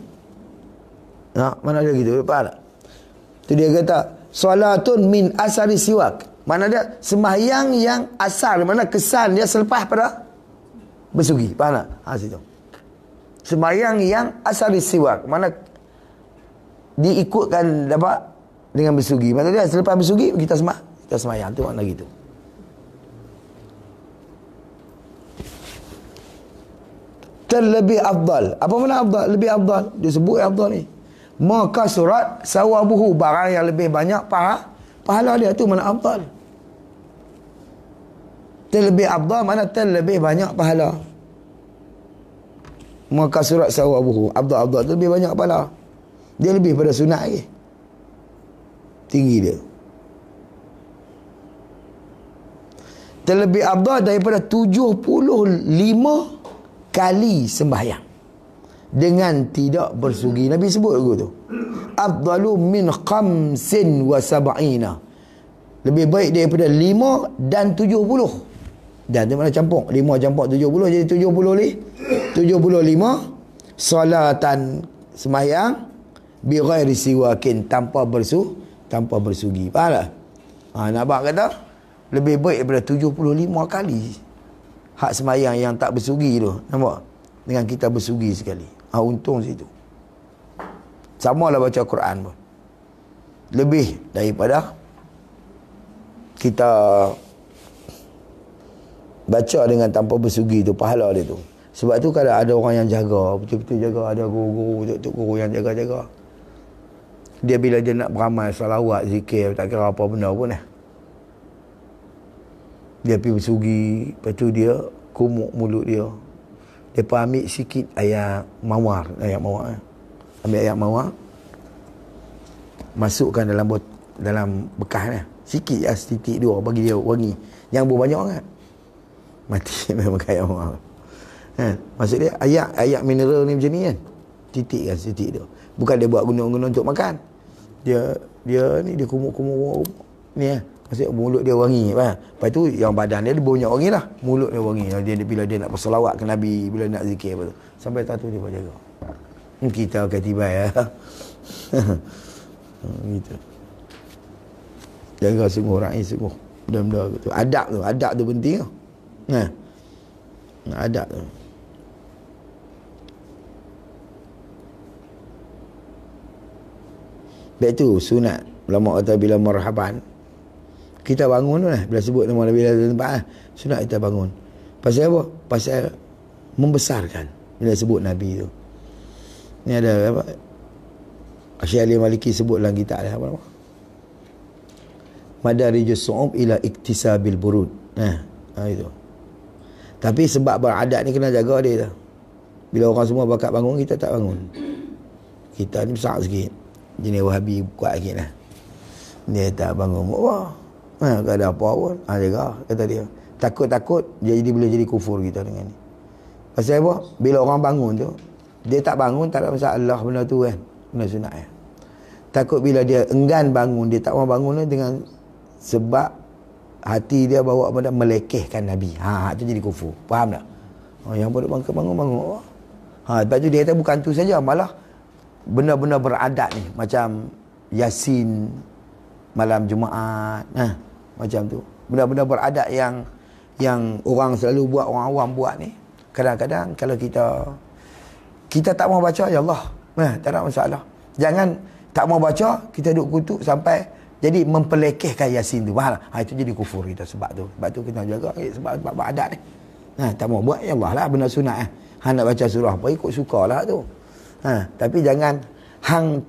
A: Mana ada gitu. Faham tak? Tu dia kata salatun min asari siwak. Mana ada sembahyang yang asal, mana kesan dia selepas pada bersugi. Faham tak? Situ. Sembahyang yang asari siwak. Mana diikutkan dapat dengan bersugi. Maksudnya selepas bersugi kita sembahyang. Tu makna gitu. Terlebih afdal. Apa makna afdal? Lebih afdal. Dia sebut afdal ni. Maka surat sawabuhu, barang yang lebih banyak pahala dia tu mana afdal. Terlebih afdal mana terlebih banyak pahala. Maka surat sawabuhu, afdal tu lebih banyak pahala. Dia lebih pada sunat lagi. Tinggi dia. Terlebih afdal daripada 75 kali sembahyang dengan tidak bersugi. Nabi sebut tu afdalu min khamsin wa sab'ina, lebih baik daripada 5 dan 70. Dan tu mana campur 5 campur 70 jadi 75 salatan sembahyang bi ghairi siwakin, tanpa bersugi. Faham tak? Nak kata lebih baik daripada 75 kali hak sembahyang yang tak bersugi tu. Nampak? Dengan kita bersugi sekali. Untung situ. Samalah baca Quran pun. Lebih daripada kita baca dengan tanpa bersugi tu, pahala dia tu. Sebab tu kalau ada orang yang jaga, betul-betul jaga, ada guru-guru, tok guru yang jaga-jaga. Dia bila dia nak beramal salawat, zikir, tak kira apa benda pun dia pergi bersugi, lepas tu dia kumuk mulut dia. Dia pun ambil sikit ayat mawar. Ambil ayat mawar, masukkan dalam bekas ni. Sikit lah, setitik dua, bagi dia wangi. Yang berbanyak kan mati memang ayat mawar. Maksud dia ayat mineral ni macam ni kan. Titik kan, titik dia. Bukan dia buat guna-guna untuk makan. Dia ni dia kumuk-kumuk ni Maksudnya mulut dia wangi, faham? Lepas tu yang badan dia banyak wangi lah. Mulut dia wangi. Bila dia nak berselawat ke Nabi, bila nak zikir apa tu. Sampai tak tu dia buat jaga. Kita akan tiba ya. Gitu. Jaga sungguh ra'i sungguh. Benda-benda tu. Adab tu penting tau. Adab tu. Baik tu sunat. Ulama kata bila marhaban kita bangun lah. Bila sebut nama Nabi dalam tempat lah. Sunat kita bangun. Pasal apa? Pasal membesarkan. Bila sebut Nabi tu. Ni ada apa? Syekh Ali Maliki sebut dalam kitab dia apa? Madarijus su'ub ila iktisabil burud. Itu. Tapi sebab beradat ni kena jaga dia tu. Bila orang semua bakat bangun, kita tak bangun. Kita ni besar sikit. Jenis Wahabi kuat sikit lah. Dia tak bangun. Wah. Tak ada apa pun. Jaga. Kata dia. Takut-takut dia boleh jadi kufur kita dengan ni. Pasal apa? Bila orang bangun tu, dia tak bangun tak ada masalah benda tu kan. Benda sunat kan. Takut bila dia enggan bangun, dia tak mau bangun dengan sebab hati dia bawa pada melekehkan Nabi. Itu jadi kufur. Faham tak? Yang pada bangun. Lepas tu dia kata bukan tu saja, malah benda-benda beradat ni macam Yasin malam Jumaat, macam tu. Benda-benda beradat yang orang selalu buat, orang awam buat ni. Kadang-kadang kalau kita tak mau baca, ya Allah, tak ada masalah. Jangan tak mau baca, kita duduk kutuk sampai jadi mempelekehkan Yasin tu. Itu jadi kufur kita sebab tu. Sebab tu kita jaga sebab beradat ni. Tak mau buat, ya Allah lah, benda sunat. Nak baca surah apa, ikut sukalah tu. Tapi jangan hang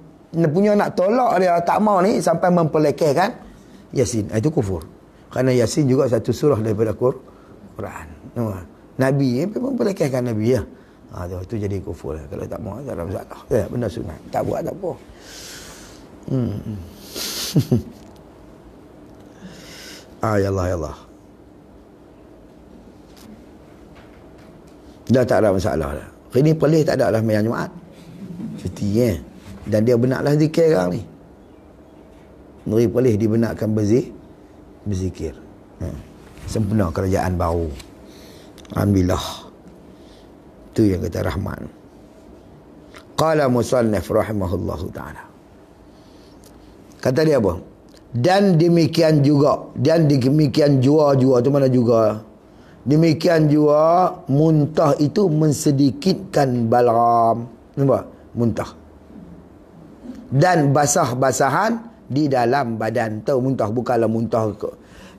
A: punya nak tolak dia tak mau ni sampai mempelekehkan Yasin. Itu kufur. Kerana Yasin juga satu surah daripada Quran. Nabi mempelekehkan Nabi ya. Itu jadi kufur. Kalau tak mau tak ada masalah. Benda sunat. Tak buat tak apa. Ya Allah, ya Allah. Dah tak ada masalah dah. Ini pelih tak ada lah malam Jumaat. Cuti dan dia benarlah zikir sekarang ni. Ngeri pelih dibenarkan berzikir. Sempurna kerajaan baru. Alhamdulillah. Itu yang kata Rahman. Qala musannif rahimahullahu ta'ala. Kata dia apa? Dan demikian juga. Dan demikian jua tu mana juga? Demikian juga muntah itu mensedikitkan balgam. Nampak? Muntah. Dan basah-basahan di dalam badan. Tahu muntah bukanlah muntah ke.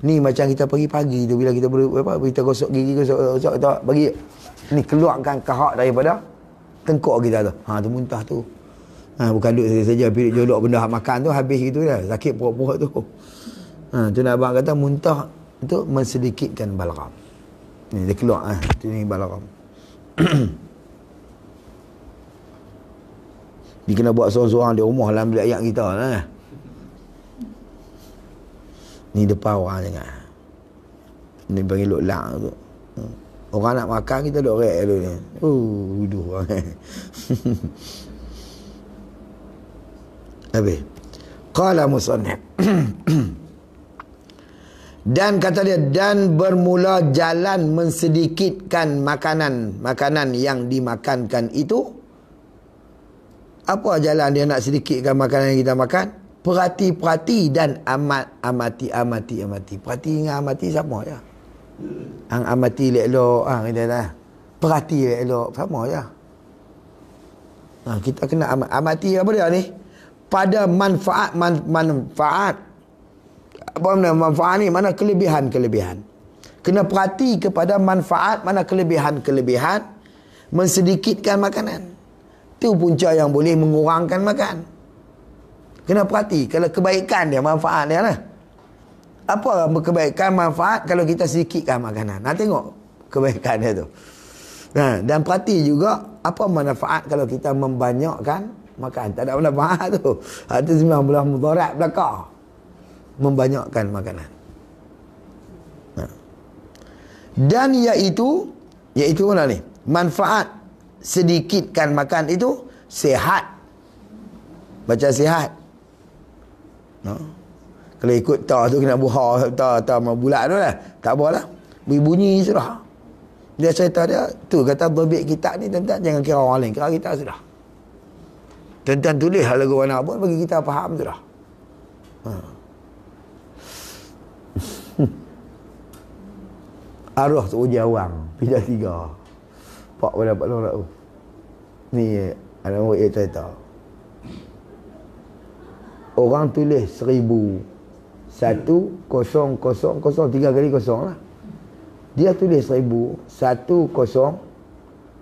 A: Ni macam kita pagi-pagi tu bila kita kita gosok gigi gosok kita bagi ni keluarkan kahak daripada tengkok kita tu. Tu muntah tu. Bukan duduk saja pilih jolok benda makan tu habis gitu dah. Sakit perut-perut tu. Tu nak abang kata muntah itu mensedikitkan balgam. Ni dia keluar tu ni balgam. Dia kena buat seorang-seorang di rumah dalam bilik ayat kita lah. Ni depan orang jangan. Ni bagi lok-lak tu. Orang nak makan kita duk rek dulu ni. Huduh orang. Habis. Qala musannif. Dan kata dia, dan bermula jalan mensedikitkan makanan yang dimakankan itu. Apa jalan dia nak sedikitkan makanan yang kita makan? Perhati-perhati dan amati. Perhati dengan amati sama je. Hang amati elok-elok, kita dah. Perhati elok-elok sama je. Kita kena amati apa dia ni? Pada manfaat. Apa mana manfaat ni? Mana kelebihan. Kena perhati kepada manfaat, mana kelebihan mensedikitkan makanan. Itu punca yang boleh mengurangkan makan. Kena perhati kalau kebaikan dia, manfaat dia lah. Apa kebaikan manfaat kalau kita sedikitkan makanan? Tengok kebaikan dia tu. Dan perhati juga apa manfaat kalau kita membanyakkan makan. Tak ada manfaat tu. Itu sebenarnya mudarat belakang. Membanyakkan makanan. Dan iaitu mana ni? Manfaat sedikitkan makan itu sihat. Baca sihat. Kalau ikut ta tu kena buha ta bulat tu lah. Tak apalah. Bunyi sudah. Dia cerita dia tu kata dhabit kitab ni tuan-tuan jangan kira orang lain, kira kita sudah. Tuan-tuan tulis lagu mana pun bagi kita faham sudah. Arwah tu uji awang pindah 3. Pak pada dapat orang tu. Ni ada orang cerita. Orang tulis 1000 1 0 0 0 3 kali kosong lah. Dia tulis 1000 1 0 0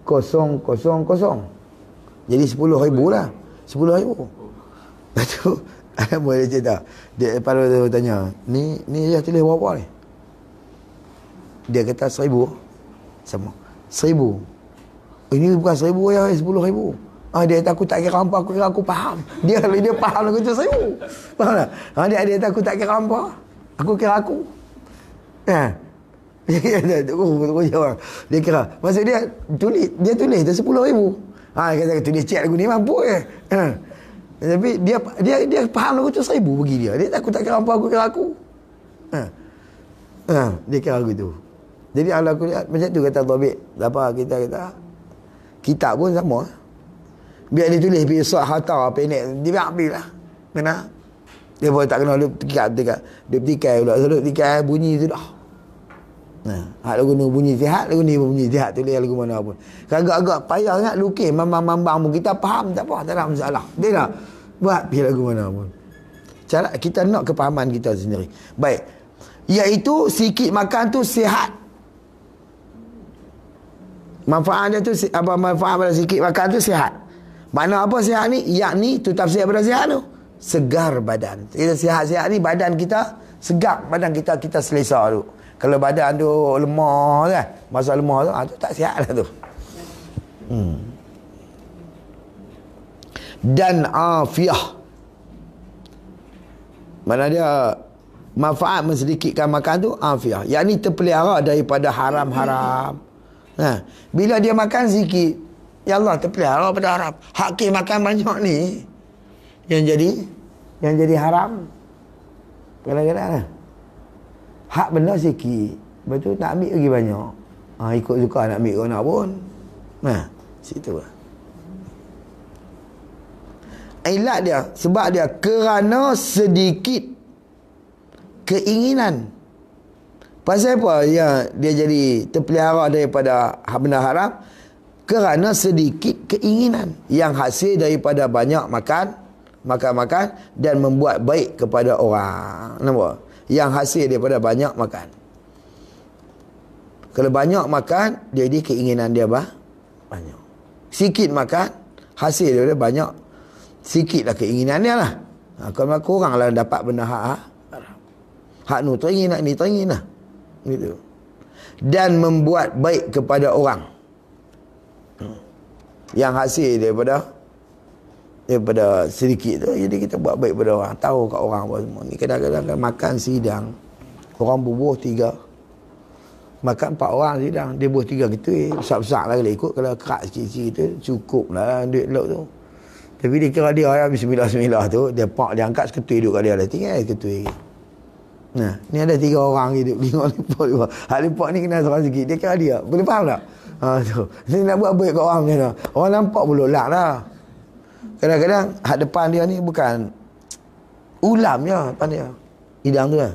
A: 0 0. Jadi 10,000 lah. 10,000. Lepas tu ada boleh cerita. Dia pada dia tanya, ni dia tulis berapa ni? Dia kata 1000. Sama. 1000. Ini bukan 1000 ya, 10,000. Dia kata aku tak kira apa, aku kira aku faham. Dia kalau dia faham aku tu 1000. Faham tak? Dia kata aku tak kira apa, aku kira aku. Dia kira. Maksud dia tulis tu 10,000. Dia kata tulis cek lagu ni mampu ke. Tapi dia faham lagu tu 1000 bagi dia. Dia kata aku tak kira apa, aku kira aku. Dia kira aku tu. Jadi kalau aku lihat macam tu kata Tobik. Apa kita kata kitab pun sama. Biar dia tulis pisah hatta pendek dia ambil lah. Kena. Dia pun tak kena dia petikai pula. Dia petikai bunyi tu dah. Hak lagu ni bunyi sihat, lagu ni bunyi sihat, tulis lagu mana pun. Agak-agak payah sangat lukis mambang-mambang pun kita faham tak apa, tak ada masalah. Dia dah buat pergi lagu mana pun. Cara kita nak kepahaman kita sendiri. Baik. Iaitu sikit makan tu sihat. Manfaat dia tu apa manfaat pada sikit makan tu sihat. Mana apa sihat ni? Yakni tu tafsir pada sihat tu. Segar badan. Kita sihat-sihat ni badan kita segar, badan kita selesa tu. Kalau badan tu lemah kan, masa lemah tu, tu tak sihat lah tu. Dan afiah. Mana dia manfaat mensedikitkan makan tu afiah. Yakni terpelihara daripada haram-haram. Bila dia makan sikit, ya Allah terpelihara pada haram. Hak makan banyak ni yang jadi haram. Kadang-kadang hak benda sikit, lepas tu nak ambil lagi banyak. Ikut suka nak ambil orang pun. Situ lah. Ilat dia, sebab dia kerana sedikit keinginan. Pasal apa dia jadi terpelihara daripada benda haram? Kerana sedikit keinginan yang hasil daripada banyak makan dan membuat baik kepada orang. Nampak? Yang hasil daripada banyak makan. Kalau banyak makan, jadi keinginan dia banyak. Sikit makan, hasil daripada banyak. Sikitlah keinginan dia lah. Kalau kurang lah dapat benda hak nu teringin, nak ni teringin lah. Gitu. Dan membuat baik kepada orang. Yang hasil daripada sedikit tu, jadi kita buat baik pada orang, tahu kat orang apa semua ni. Kadang-kadang makan sidang, orang bubuh 3, makan 4 orang sidang, dia bubuh 3 gitu, besar-besar lah kalau ikut. Kalau kerak sikit-sikit tu cukup lah duit lok tu. Tapi dia kira dia bismillah tu, dia pak dia angkat seketui duduk kat dia lah, tinggal seketui. Ni ada 3 orang hidup, tengok lipat dia. Hak lipat ni kena seorang sikit, dia kira dia, boleh faham tak? Tu. Ni nak buat baik kat orang macam mana? Orang nampak pun lolak lah. Kadang-kadang hak depan dia ni bukan ulam je depan dia. Hidang tu kan.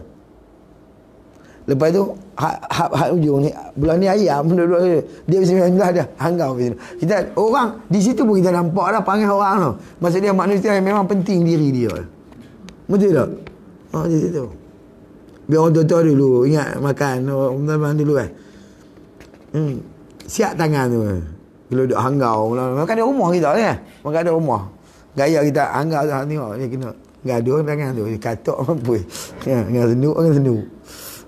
A: Lepas tu hak ujung ni belah ni ayam duduk dia bismillah dia hanggau bismillah. Kita orang di situ pun kita nampak dah panggil orang tu. Maksud dia manusia yang memang penting diri dia. Betul tak? Di situ. Biar orang tua dulu ingat makan orang dulu kan. Siap tangan tu. Kalau duduk hanggau makan di rumah kita ni kan. Makan di rumah. Gaya kita hanggau tu tengok ni kena gaduh tangan tu katok mampu. Dengan senuk.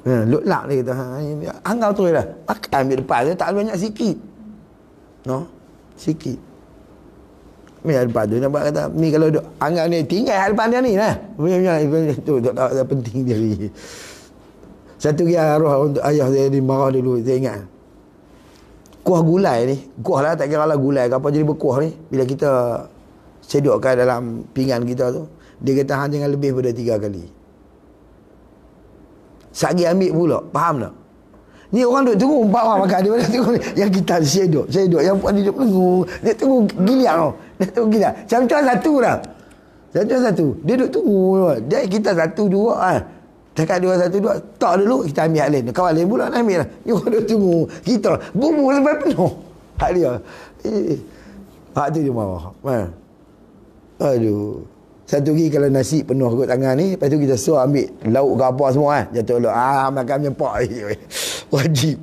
A: Look lak dia kata hanggau tu lah. Makan ambil depan tu tak banyak sikit. Sikit. Ni depan tu nampak kata ni kalau duduk hanggau ni tinggal depan dia ni lah. Tu tak penting dia ni. Satu lagi arwah untuk ayah saya di marah dulu saya ingat. Kuah gulai ni, kuah lah tak kira lah gulai ke apa jadi berkuah ni. Bila kita sedukkan dalam pinggan kita tu, dia kata hang jangan lebih pada 3 kali. Sagi ambil pula. Faham tak? Ni orang duk tunggu empat orang makan. Dia mana tunggu. Yang kita saya duduk. Yang puan dia duduk tunggu. Dia tunggu giliak tau. Dia tunggu giliak. Macam satu dah. Macam satu. Dia duduk tunggu. Dia kita satu dua kan. Cakap dua satu dua. Tak dulu kita ambil hak lain. Kawan lain pula nak ambil lah. Ni orang duduk tunggu. Kita bubur sampai penuh. Hak dia. Hak tu dia marah. Aduh. Satu lagi kalau nasi penuh kot tangan ni, lepas tu kita suruh ambil lauk ke apa semua kan. Jatuh lauk. Makan menyepak. Wajib.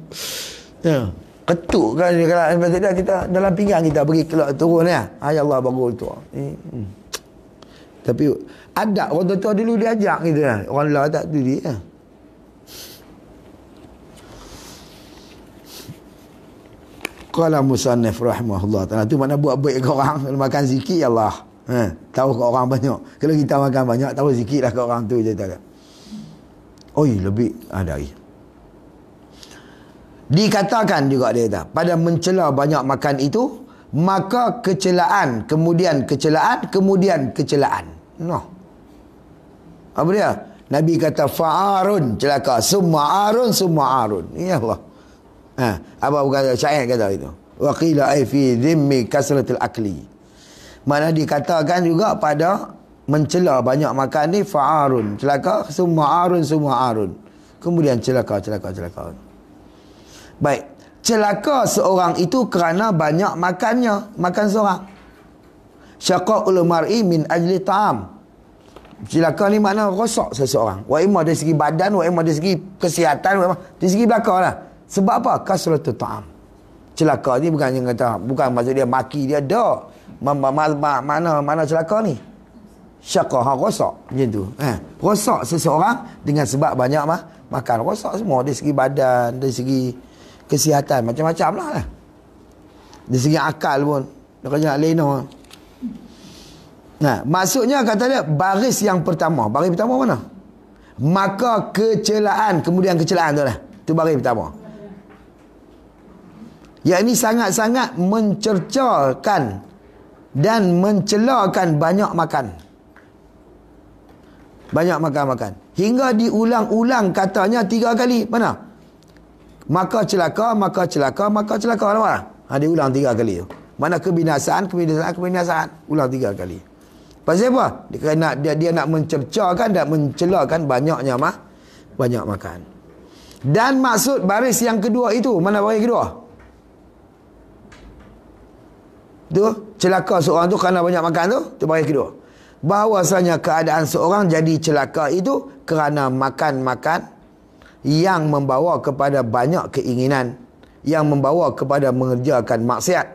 A: Ya. Ketuk kan kalau maksudnya kita dalam pinggang kita bagi kelak turun ya. Ya Allah bagus tu. Tapi adab orang tua dulu dia ajak gitu kan. Orang lain tak tu dia. Qala musannif rahimahullah ta'ala. Tu mana buat baik ke orang makan sikit ya Allah. Tahu ke orang banyak. Kalau kita makan banyak, tahu sikit lah ke orang tu je tak. Oi, lebih ada lagi. Dikatakan juga dia kata, pada mencela banyak makan itu, maka kecelaan, kemudian kecelaan, kemudian kecelaan. Noh. Apa dia? Nabi kata fa'arun celaka, summa arun. Ya Allah. Apa bukan syair kata itu. Wa qila ay fi dhimmi kasratil akli. Mana dikatakan juga pada mencela banyak makan ni fa'arun celaka, summa arun. Kemudian celaka. Baik, celaka seorang itu kerana banyak makan seorang. Syaqa'ul mar'i min ajli ta'am. Celaka ni makna rosak seseorang. Wa imma dari segi badan, wa imma dari segi kesihatan, wa imma dari segi belakang lah. Sebab apa? Kasratut ta'am. Celaka ni bukan yang kata, bukan maksud dia maki dia dak. Mana celaka ni? Syaqah rosak macam tu. Rosak seseorang dengan sebab banyak makan. Rosak semua dari segi badan, dari segi kesihatan, macam-macam lah. Dari segi akal pun dia kena lena. Maksudnya kata dia baris yang pertama. Baris pertama mana? Maka kecelaan, kemudian kecelaan tu lah. Tu baris pertama. Yang ini sangat-sangat mencercakan dan mencelakan banyak makan. Banyak makan. Hingga diulang-ulang katanya 3 kali. Mana? Maka celaka. Dia ulang 3 kali tu. Mana kebinasaan. Ulang 3 kali. Pasal apa? Dia nak mencercakan dan mencelakan banyaknya banyak makan. Dan maksud baris yang kedua itu, mana baris kedua? Tu celaka seorang tu kerana banyak makan tu baris kedua. Bahawasanya keadaan seorang jadi celaka itu kerana makan yang membawa kepada banyak keinginan, yang membawa kepada mengerjakan maksiat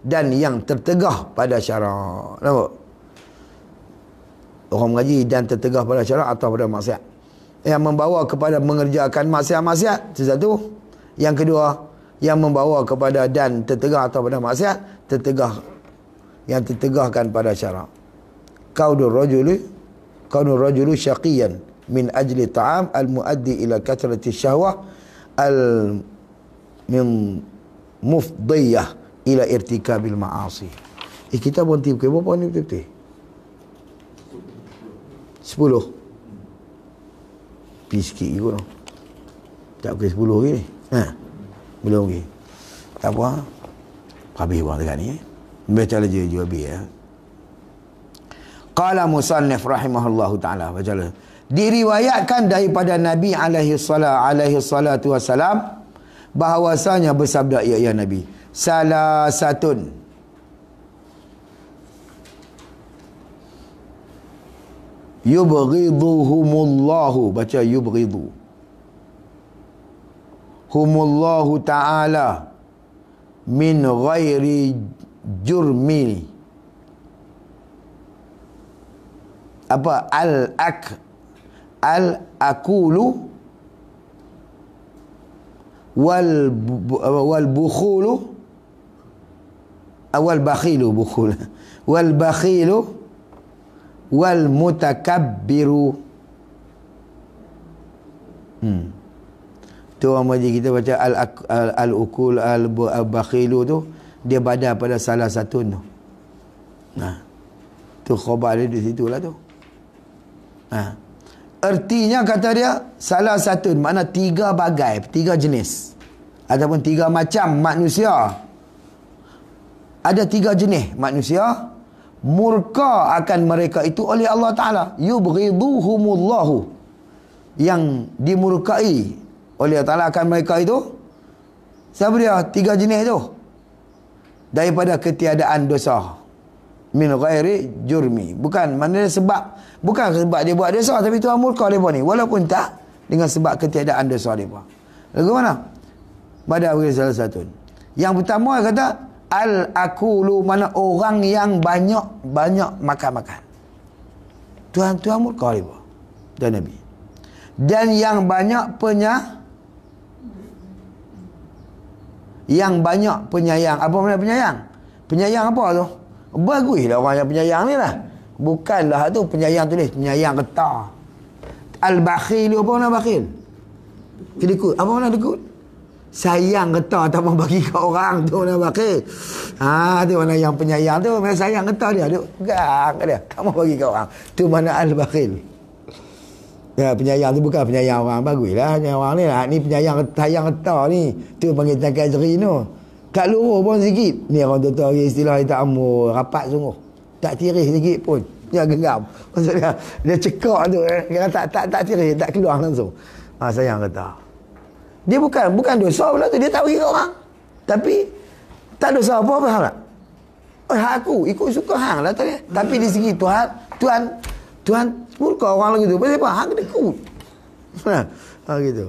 A: dan yang tertegah pada syarak. Nampak? Orang mengaji dan tertegah pada syarak atau pada maksiat. Yang membawa kepada mengerjakan maksiat-maksiat itu satu. Yang kedua, yang membawa kepada dan tertegah atau pada maksiat, yang tertegahkan pada syarak. Kaunur rajulu syaqiyan min ajli ta'am al-muaddi ila kathrati syahwah min mufdiyah ila irtikabil ma'asi. Kita pun tiap berapa ni betul-betul? 10. Pergi sikit juga. Tak ke 10 lagi ni. Belum lagi. Tak apa. Habis buang dekat ni. Baca je habis ya. Qala musannif rahimahullahu ta'ala. Baca lah. Diriwayatkan daripada Nabi alaihi salatu wassalam bahawasanya bersabda ya Nabi, salasatun yubghiduhumullahu, baca yubghidu humullahu ta'ala min ghairi jurmi. Apa? Al-akulu wal bukhulu wal bakhilu bukhul wal bakhilu wal mutakabbiru. Tu orang majlis kita baca al-ukul al-bakhilu tu dia badal pada salah satu tu. Tu khabar dia di situ lah tu. Ertinya kata dia salah satu, makna 3 bagai, 3 jenis ataupun 3 macam manusia. Ada 3 jenis manusia murka akan mereka itu oleh Allah Ta'ala. Yubghiduhumullahu, yang dimurkai oleh Allah Ta'ala akan mereka itu. Siapa dia? 3 jenis itu. Daripada ketiadaan dosa. Min ghairi jurmi. Bukan, maknanya bukan sebab dia buat dosa, tapi Tuhan murka mereka ni. Walaupun tak dengan sebab ketiadaan dosa mereka. Lagu mana? Pada salah satu. Yang pertama kata al-akulu, mana orang yang banyak makan-makan. Tuhan murka mereka. Dan Nabi. Dan yang banyak penyayang. Apa makna penyayang? Penyayang apa tu? Baguslah orang yang penyayang ni lah. Bukanlah tu penyayang tulis penyayang getah. Al-bakhil, apa makna bakhil? Kedekut. Apa makna dekut? Sayang getah tak mau bagi ke orang, tu makna bakhil. Tu mana yang penyayang tu, mana sayang getah dia, duk pegang kat dia, tak mau bagi ke orang. Tu mana al-bakhil. Ya, penyayang tu bukan penyayang orang. Baguslah penyayang orang ni lah. Ni penyayang sayang getah ni. Tu panggil takajri tu. Tak luruh pun sikit. Ni orang tu istilah tak amur. Rapat sungguh. Tak tiris sikit pun. Dia genggam. Maksudnya dia cekak tu. Dia tak tiris. Tak keluar langsung. Sayang getah. Dia bukan dosa pula tu. Dia tak bagi ke orang. Tapi tak dosa apa tak? Aku ikut suka hang lah tadi. Tapi di segi Tuhan murka orang lagi tu. Pasal apa? Hang kena ikut. Gitu.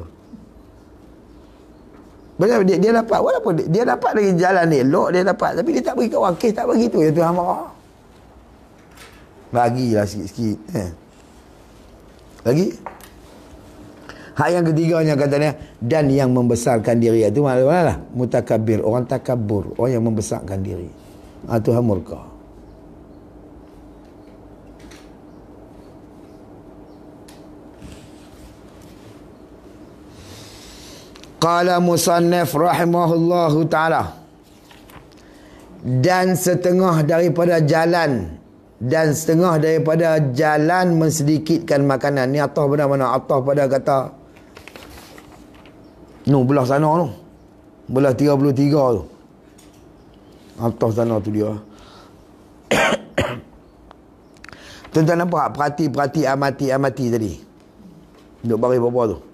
A: Pasal dia dapat, walaupun dia dapat dari jalan ni elok, dia dapat, tapi dia tak bagi kat orang. Kes tak bagi tu, ya Tuhan marah. Bagilah sikit-sikit. Lagi? Hak yang ketiganya katanya, dan yang membesarkan diri. Itu mana lah? Mutakabir. Orang takabur. Orang yang membesarkan diri. Tuhan murka. Qala musannif rahimahullahu ta'ala, dan setengah daripada jalan mensedikitkan makanan. Ni atas pada mana? Atas pada kata belah sana tu, belah 33 tu, atas sana tu dia. Tuan-tuan nampak? Perhati, amati tadi duk baris bawah tu.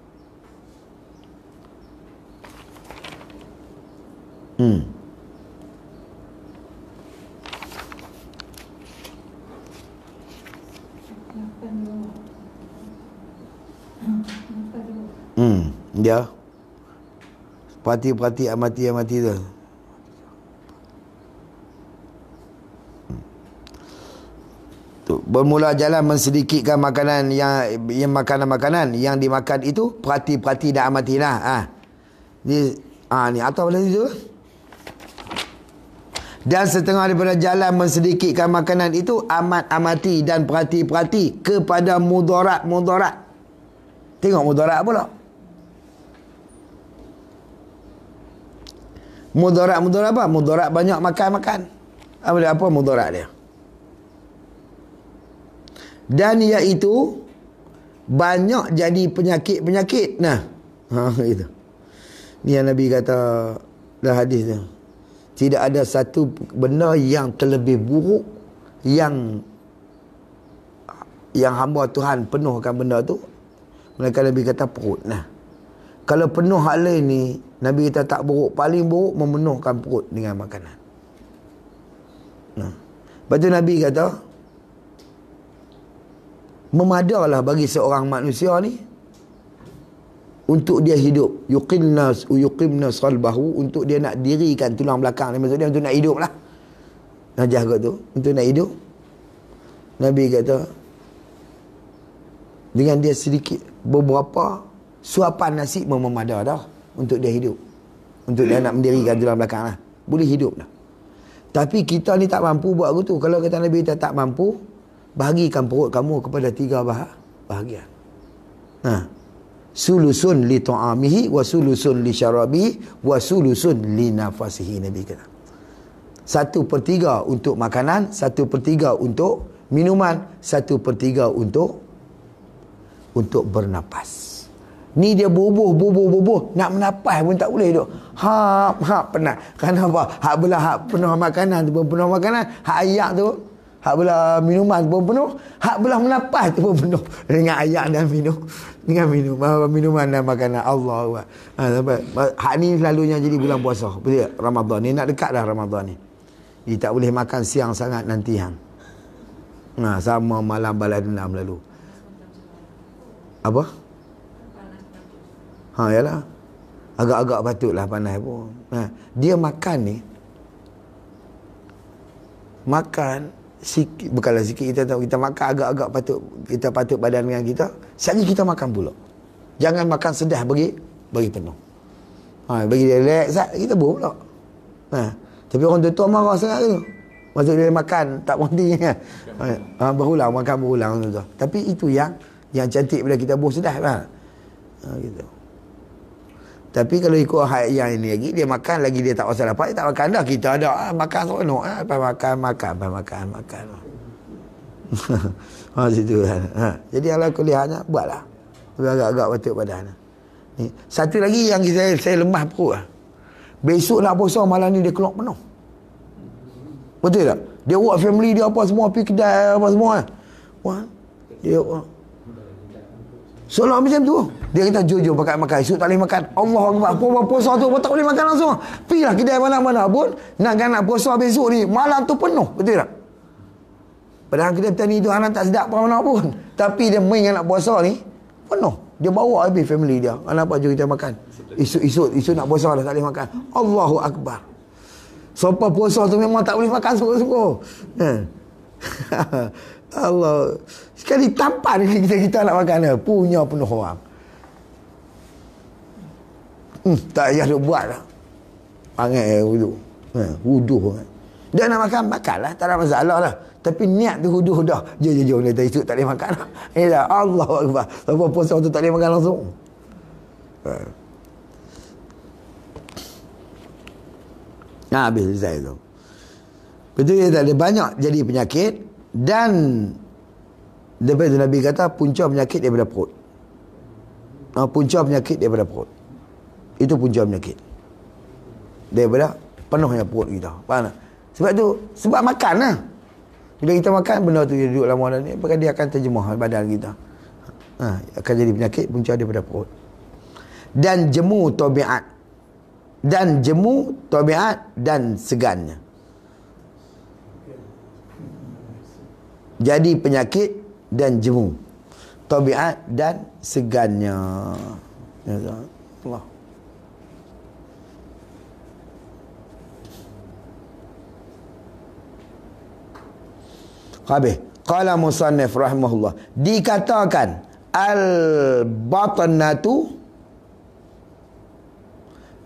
A: Dia perhati, amati tu. Bermula jalan mensedikitkan makanan yang makanan yang dimakan itu. Perhati dan amatilah. Ni atau boleh tu. Dan setengah daripada jalan mensedikitkan makanan itu, amati dan perhati kepada mudarat. Tengok mudarat pula. Mudarat apa? Mudarat banyak makan. Apa mudarat dia? Dan iaitu banyak jadi penyakit. Itu. Ni yang Nabi kata dalam hadis dia. Tidak ada satu benda yang terlebih buruk yang hamba Tuhan penuhkan benda tu. Mereka Nabi kata perut. Kalau penuh hal lain ni, Nabi kata tak buruk. Paling buruk memenuhkan perut dengan makanan. Lepas tu Nabi kata, memadalah bagi seorang manusia ni untuk dia hidup, yuqimna salbahu, untuk dia nak dirikan tulang belakang ni, maksud dia untuk nak hidup lah. Najah kot tu, untuk nak hidup. Nabi kata dengan dia sedikit beberapa suapan nasi memada dah untuk dia hidup, untuk dia nak mendirikan tulang belakang lah, boleh hidup dah. Tapi kita ni tak mampu buat gitu. Kalau kata Nabi kita tak mampu, bahagikan perut kamu kepada 3 bahagian. Sulusun li ta'amihi wa sulusun li syarabihi wa sulusun li nafasihi. Nabi kata 1/3 untuk makanan, 1/3 untuk minuman, 1/3 untuk untuk bernapas. Ni dia bubuh, nak menapas pun tak boleh duk. Hap penat. Kenapa? Hak belah hak penuh makanan tu pun penuh makanan, hak ayak tu, hak belah minuman tu pun penuh, hak belah menapas tu pun penuh dengan ayak dan minuman dan makanan. Allah. Hak ni selalunya jadi bulan puasa. Betul tak? Ramadan ni nak dekat dah Ramadan ni. Dia tak boleh makan siang sangat nanti hang. Sama malam balas dendam lalu. Apa? Yalah. Agak-agak patutlah panas pun. Dia makan ni. Makan sikit, bukanlah sikit, kita tahu kita makan agak-agak patut badan dengan kita. Saja kita makan pula. Jangan makan sedah bagi penuh. Bagi dia relax kita buat pula. Tapi orang tua marah sangat tu. Maksud dia makan tak berhenti kan. Berulang tu. Tapi itu yang cantik bila kita buat sedah lah. Gitu. Tapi kalau ikut hak yang ini lagi, dia makan lagi dia tak rasa lapar, dia tak makan dah. Kita ada makan seronok lepas makan. Situ kan. Jadi ala kuliahnya buatlah. Agak-agak patut badan. Ni. Satu lagi yang saya lemah perut. Besok nak puasa malam ni dia keluar penuh. Betul tak? Dia buat family dia apa semua, pergi kedai apa semua. Dia seolah macam tu. Dia kata jujur makan. Esok tak boleh makan. Allah Akbar. Puasa tu tak boleh makan langsung. Pergilah kedai mana-mana pun. Nak puasa besok ni. Malam tu penuh. Betul tak? Padahal kedai petani tu anak tak sedap mana pun. Tapi dia main nak puasa ni penuh. Dia bawa habis family dia. Anak apa jom kita makan. Esok nak puasa dah tak boleh makan. Allahu Akbar. Sampai puasa tu memang tak boleh makan sungguh-sungguh. Allah. Sekali tampan kita nak makan dia. Punya penuh orang. Tak payah duk buat lah. Panggil wudu. Wudu. Dia nak makanlah. Tak ada masalah lah. Tapi niat tu wudu dah. Jom. Dia esok tak boleh makan lah. Allah Akbar. Sampai puasa tu tak boleh makan langsung. Habis selesai tu. Betul dia tak ada banyak jadi penyakit. Dan daripada Nabi kata punca penyakit daripada perut. Punca penyakit daripada perut. Itu punca penyakit daripada penuhnya perut kita. Faham tak? Sebab tu, sebab makan lah. Bila kita makan, benda tu dia duduk lama dalam ni, maka dia akan terjemah badan kita. Akan jadi penyakit punca daripada perut. Dan jemu tabiat dan segannya. Jadi penyakit dan jemu tabiat dan segannya. Allah. Habis. Qala musannif rahimahullah. Dikatakan al-batnatu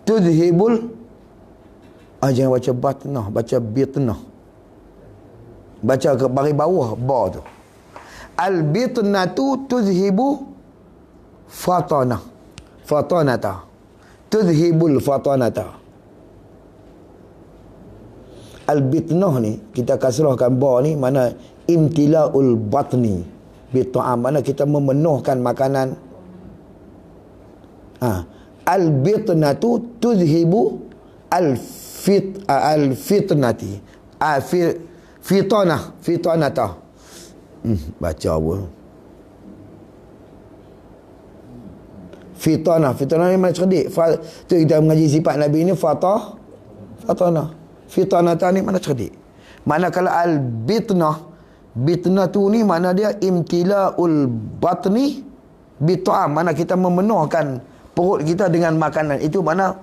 A: tudhibul. Jangan baca batnah, baca bitnah. Baca ke baris bawah ba tu. Al-bitnatu tudhibu fatanata. Tudhibul fatanata. Al-bitnah ni kita kasrahkan ba ni mana imtila'ul batni bit'am, mana kita memenuhkan makanan. Al-bitnatu tudhibu al-fitnati. Fitanata. Baca pun. Fitanah ni mana cerdik. Tu kita mengaji sifat Nabi ni fatanah. Fitanata ni mana cerdik. Mana kalau al-bitnah tu ni mana dia imtila'ul batni bit'am, mana kita memenuhkan perut kita dengan makanan. Itu mana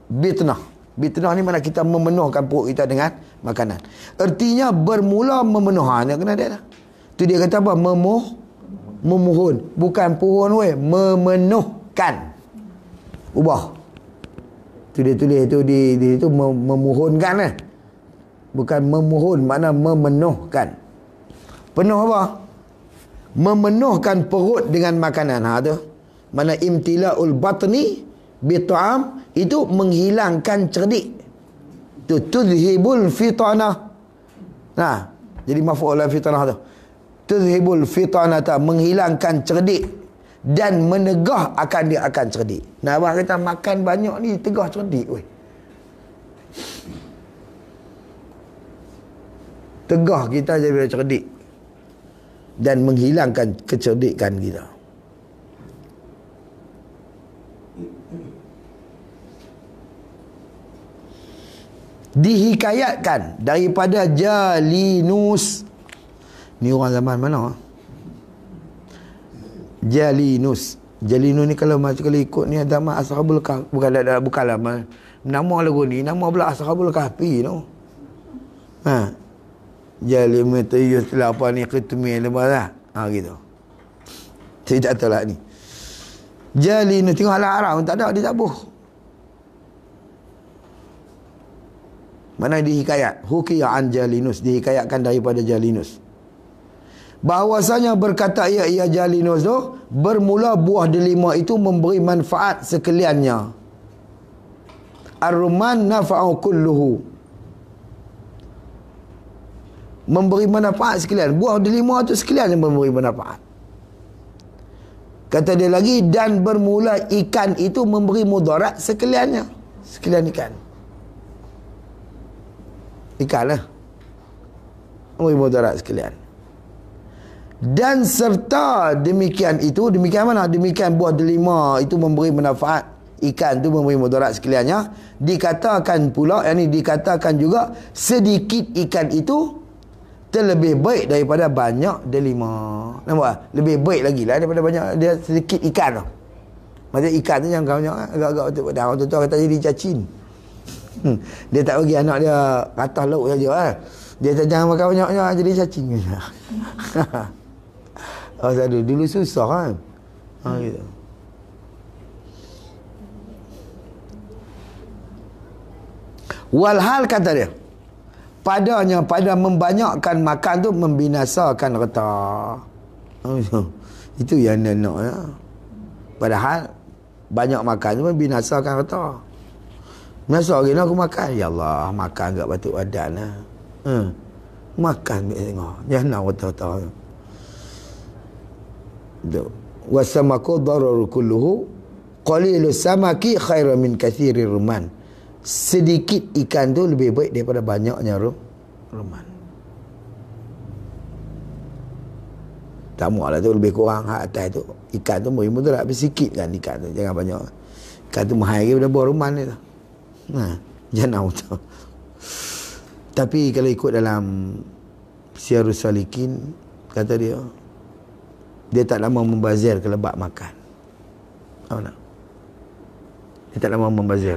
A: bitnah. Bitnah ni mana kita memenuhkan perut kita dengan makanan. Artinya bermula memenuhan. Kena ada. Tu dia kata apa? Memohon. Bukan pohon weh. Memenuhkan. Ubah. Tu dia tulis tu di itu memohonkan eh. Bukan memohon, makna memenuhkan. Penuh apa? Memenuhkan perut dengan makanan. Tu. Mana imtila'ul batni bit'am, itu menghilangkan cerdik. Tu tudhibul fitanah. Jadi maf'ul fitanah tu. tuzhibul fitanata, menghilangkan cerdik dan menegah akan dia akan cerdik. Nah, abang kata makan banyak ni tegah cerdik weh. Tegah kita jadi cerdik dan menghilangkan kecerdikan kita. Dihikayatkan daripada Jalinus. Ni orang zaman mana? Jalinus ni kalau ikut ni zaman Ashabul Kahfi. Bukanlah nama lagu ni, nama pula Ashabul Kahfi tu. Ha. Jalinus istilah apa ni, ketumi apa lah. Ha gitu. Saya tak tahu lah ni. Jalinus tengok Al-Arab tak ada ditabuh. Mana dihikayat? Hukiya an Jalinus, dihikayatkan daripada Jalinus. Bahawasanya berkata ia Jalinus tu, bermula buah delima itu memberi manfaat sekaliannya. Ar-rumman nafa'u kulluhu, memberi manfaat sekalian. Buah delima tu sekalian yang memberi manfaat. Kata dia lagi, dan bermula ikan itu memberi mudarat sekaliannya. Sekalian ikan. Ikan lah memberi mudarat sekalian. Dan serta demikian itu, demikian mana? Demikian buah delima itu memberi manfaat, ikan itu memberi mudarat sekaliannya. Dikatakan pula, yakni dikatakan juga, sedikit ikan itu terlebih baik daripada banyak delima. Nampak? Lebih baik lagi lah daripada banyak dia sedikit ikan tu. Maksudnya ikan tu yang banyak agak-agak dah orang tu kata jadi cacing. Dia tak bagi anak dia atas lauk saja lah. Dia tak jangan makan banyak-banyak jadi cacing. Oh, dulu susah kan. Ha gitu. Walhal kata dia, padanya pada membanyakkan makan tu membinasakan harta. Itu yang dia nak ya. Padahal banyak makan tu membinasakan harta. Masa hari ni aku makan, ya Allah, makan kat batu badan lah. Makan tengok. Jangan harta-harta. Wasamaku darar kulluhu qalilus samaki khairan min kathirir ruman. Sedikit ikan tu lebih baik daripada banyaknya ruman. Tak muaklah tu lebih kurang hak atas tu. Ikan tu boleh mudarat tapi sikit kan ikan tu, jangan banyak. Ikan tu mahal lagi daripada buah ruman ni tu. Nah, jangan tahu. Tapi kalau ikut dalam Syiarus Salikin, kata dia tak lama membazir ke lebak makan. Tahu tak? Dia tak lama membazir.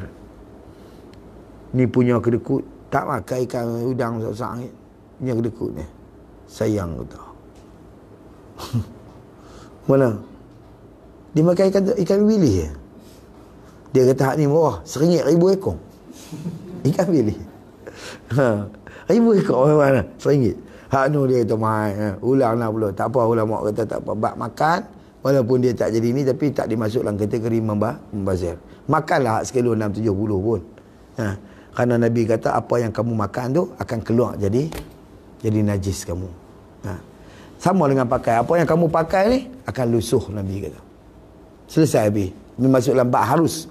A: Ni punya kedekut, tak makan ikan udang besar-besar ni. Punya kedekut ni. Sayang kata. Mana? Dia makan ikan bilis je. Dia kata hak ni murah, RM1,000 ekor. Ikan bilis. RM1,000 ekor mana? RM1. Hak nu dia kata mahal. Ulang lah pula. Tak apa, ulama kata tak apa. Bak makan, walaupun dia tak jadi ni, tapi tak dimasuk dalam kategori membazir. Makanlah hak sekilo 670 pun. Kerana Nabi kata apa yang kamu makan tu akan keluar jadi najis kamu. Sama dengan pakai. Apa yang kamu pakai ni akan lusuh, Nabi kata. Selesai habis. Masuk dalam bak harus.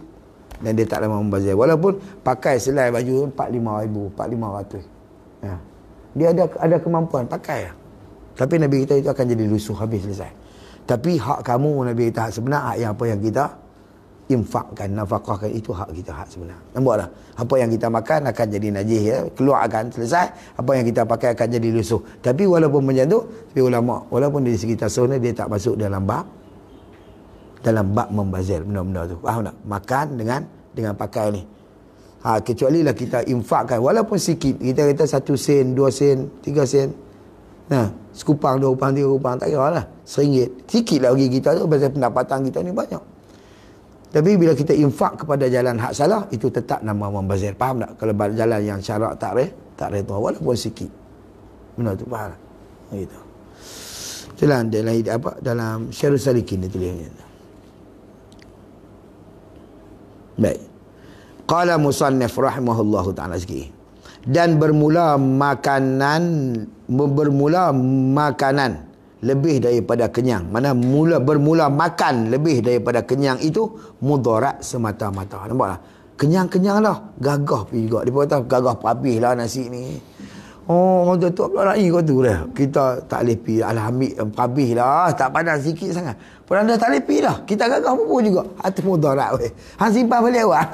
A: Dan dia tak lama membazir. Walaupun pakai selai baju RM45,000, RM4,500. Dia ada kemampuan pakai. Tapi Nabi kita itu akan jadi lusuh habis selesai. Tapi hak kamu, Nabi kita hak sebenar, hak yang apa yang kita infakkan, nafkahkan, itu hak kita, hak sebenar. Nampak tak? Apa yang kita makan akan jadi najis ya, keluar akan selesai. Apa yang kita pakai akan jadi lusuh. Tapi walaupun macam tu, tapi ulama, walaupun di segi tasawuf dia tak masuk dalam bab membazir benda-benda tu. Faham tak? Makan dengan pakai ni. Kecuali lah kita infakkan walaupun sikit. Kita kata 1 sen, 2 sen, 3 sen. Sekupang, 2 kupang, 3 kupang, tak kira lah. RM1. Sikit lah bagi kita tu, pasal pendapatan kita ni banyak. Tapi bila kita infak kepada jalan hak salah, itu tetap nama membazir. Faham tak? Kalau jalan yang syarak tak reda walaupun sikit. Benda tu faham tak? Gitu. Itulah dalam Syiarus Salikin dia tulis. Baik. Qala musannif rahimahullahu ta'ala sikit. Dan bermula makanan lebih daripada kenyang. Mana bermula makan lebih daripada kenyang itu mudarat semata-mata. Nampak tak? Kenyang-kenyang dah, gagah pergi juga. Dia kata gagah habis lah nasi ni. Oh, orang tu pula lagi kau tu dah. Kita tak boleh pergi. Alhamdulillah, habis lah. Tak panas sikit sangat. Pernah dah tak boleh pergi dah. Kita gagah pun juga. Atas mudarat weh. Hang simpan balik awak.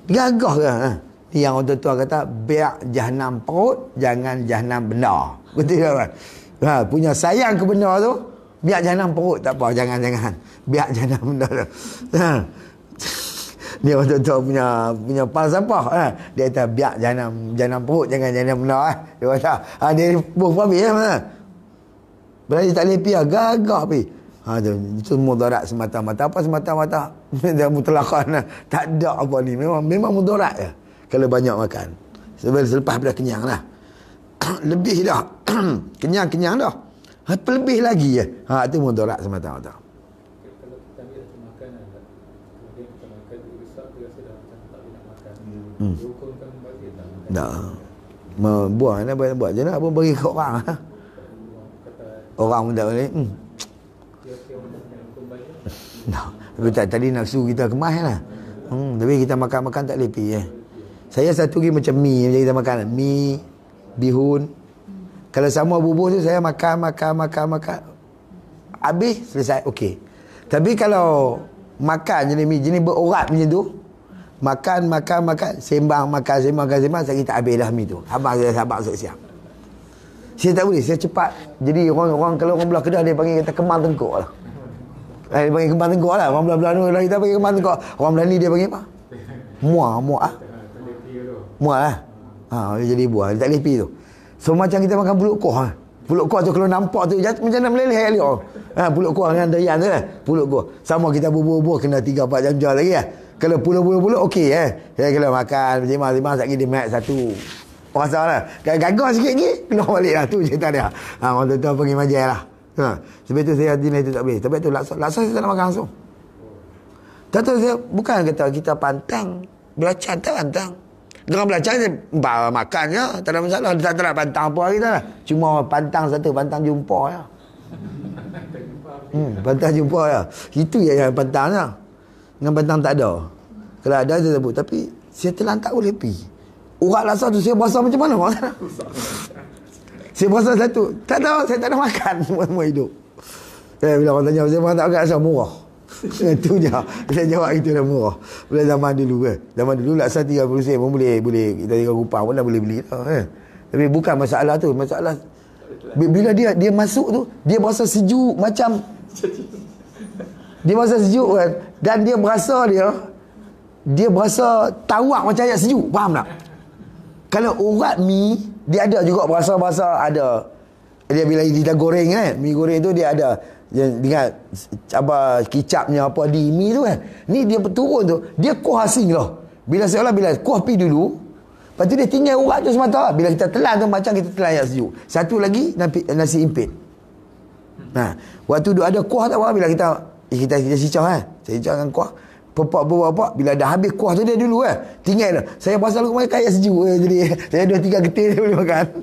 A: Gagah ke? Yang orang tua kata, biar jahanam perut, jangan jahanam benda. Betul tak? Punya sayang ke benda tu, biar jahanam perut tak apa, jangan-jangan. Biar jahanam benda tu. Dia orang tua punya falsafah. Dia kata, biar jahanam perut, jangan jahanam benda. Dia kata, dia buh habis lah. Berarti tak boleh pergi, gagah pergi. Itu mudarat semata-mata. Apa semata-mata? Dia mutlakan. Tak ada apa ni. Memang mudarat je. Kalau banyak makan. Selepas dah kenyang lah. Lebih dah. Kenyang-kenyang dah. Lebih lagi je. Itu mudarat semata-mata.
B: Kalau kita ambil satu makanan, kemudian kita makan dia besar, dia rasa dah macam tak boleh nak makan. Dihukumkan bagi tak makan.
A: Tak. Buang nak buat je nak. Apa bagi ke orang. Orang pun tak boleh. Tapi tadi nafsu kita kemas lah. Tapi kita makan-makan tak boleh pergi. Saya satu lagi macam mi yang kita makan. Mi, bihun. Kalau sama bubur tu saya makan. Habis, selesai. Okey. Tapi kalau makan jenis mi, jenis berurat macam tu. Makan. Sembang, saya tak habis dah mi tu. Abang saya sabar siap. Saya tak boleh, saya cepat. Jadi orang kalau orang belah Kedah dia panggil kata kembang tengkuk lah. Dia panggil kembang tengkuk lah. Orang belah kita panggil kembang tengkuk. Orang Belani dia panggil apa? Muak lah. Dia jadi buah. Dia tak boleh pergi tu. So macam kita makan pulut kuah lah. Pulut kuah tu kalau nampak tu macam nak meleleh kali orang. Pulut kuah dengan dayan tu lah. Pulut kuah. Sama kita bubur-bubur kena 3-4 jam lagi lah. Kalau pulut okey kalau makan macam sekali dia mat satu. Rasa lah. Gagah sikit lagi keluar balik lah. Tu cerita dia. Orang tu pergi majai lah. Sebab tu saya dinner tu tak boleh. Tapi tu laksa saya tak nak makan langsung. Tak tahu saya bukan kata kita pantang. Belacan tak pantang. Dengan belacan saya makan je. Tak ada masalah. Tak nak pantang apa kita lah. Cuma pantang satu. Pantang jumpa je. Pantang jumpa je. Itu yang pantang je. Dengan pantang tak ada. Kalau ada saya sebut. Tapi saya telan tak boleh pergi. Urat laksa tu saya berasa macam mana? Saya berasa satu. Tak tahu. Saya tak ada makan semua hidup. Bila orang tanya saya tak makan laksa murah. Itu je. Saya jawab itu dah murah. Bila zaman dulu Zaman dulu laksa 30 sen pun boleh kita 3 rupang pun dah boleh beli Tapi bukan masalah tu. Masalah bila dia masuk tu, dia berasa sejuk macam dia berasa sejuk kan. Dan dia berasa dia berasa tawak macam ayat sejuk. Faham tak? Kalau urat mi, dia ada juga berasa-berasa ada. Dia bila kita goreng kan, mi goreng tu dia ada dengan apa kicapnya apa di mi tu kan. Ni dia turun tu, dia kuah asing lah. Bila kuah pi dulu, lepas tu dia tinggal urat tu semata. Bila kita telan tu macam kita telan ayat sejuk. Satu lagi nasi impit. Waktu tu ada kuah tak apa bila kita cicah kan. Saya cicahkan kuah. Pepak bila dah habis kuah tu dia dulu tinggal dah. Saya pasal lu makan ayat sejuk jadi saya 2-3 getir dia boleh makan.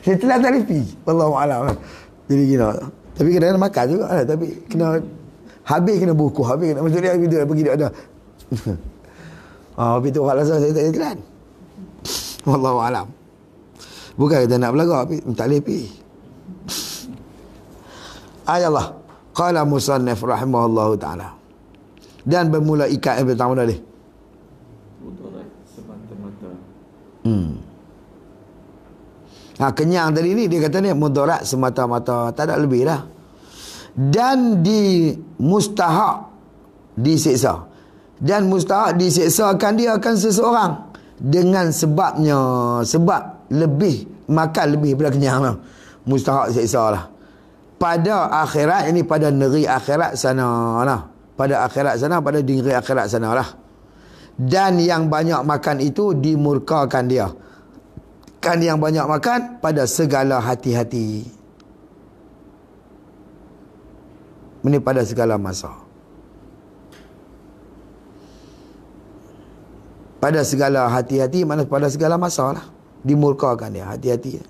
A: Saya telan tak lepi. Wallahualam. Jadi gini. Tapi kena makan juga tapi kena habis kena buku, habis kena maksud dia gitu pergi dia ada. Habis tu orang rasa saya tak telan. Wallahualam. Bukan kita nak belagak tapi tak lepi. Ayallah. Qala musannif rahimahullahu ta'ala. Dan bermula ikat yang pertama tadi.
B: Mudarat semata-mata.
A: Kenyang tadi ni dia kata ni mudarat semata-mata. Tak ada lebih lah. Dan mustahak disiksa. Dan mustahak disiksakan dia akan seseorang. Dengan sebab lebih makan lebih daripada kenyang lah. Mustahak siksa lah. Pada akhirat, ini pada negeri akhirat sana lah. Pada akhirat sana, pada negeri akhirat sana lah. Dan yang banyak makan itu dimurkakan dia. Kan yang banyak makan pada segala hati-hati. Ini pada segala masa. Pada segala hati-hati, mana pada segala masa lah. Dimurkakan dia, hati-hati.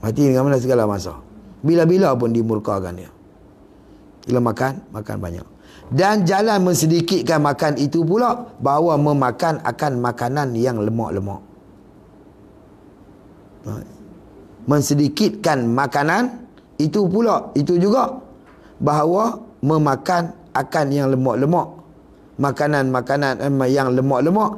A: Mati dengan mana segala masa. Bila-bila pun dimurkakan dia. Bila makan banyak. Dan jalan mensedikitkan makan itu pula bahawa memakan akan makanan yang lemak-lemak. Mensedikitkan makanan itu pula, itu juga bahawa memakan akan yang lemak-lemak. Makanan-makanan yang lemak-lemak.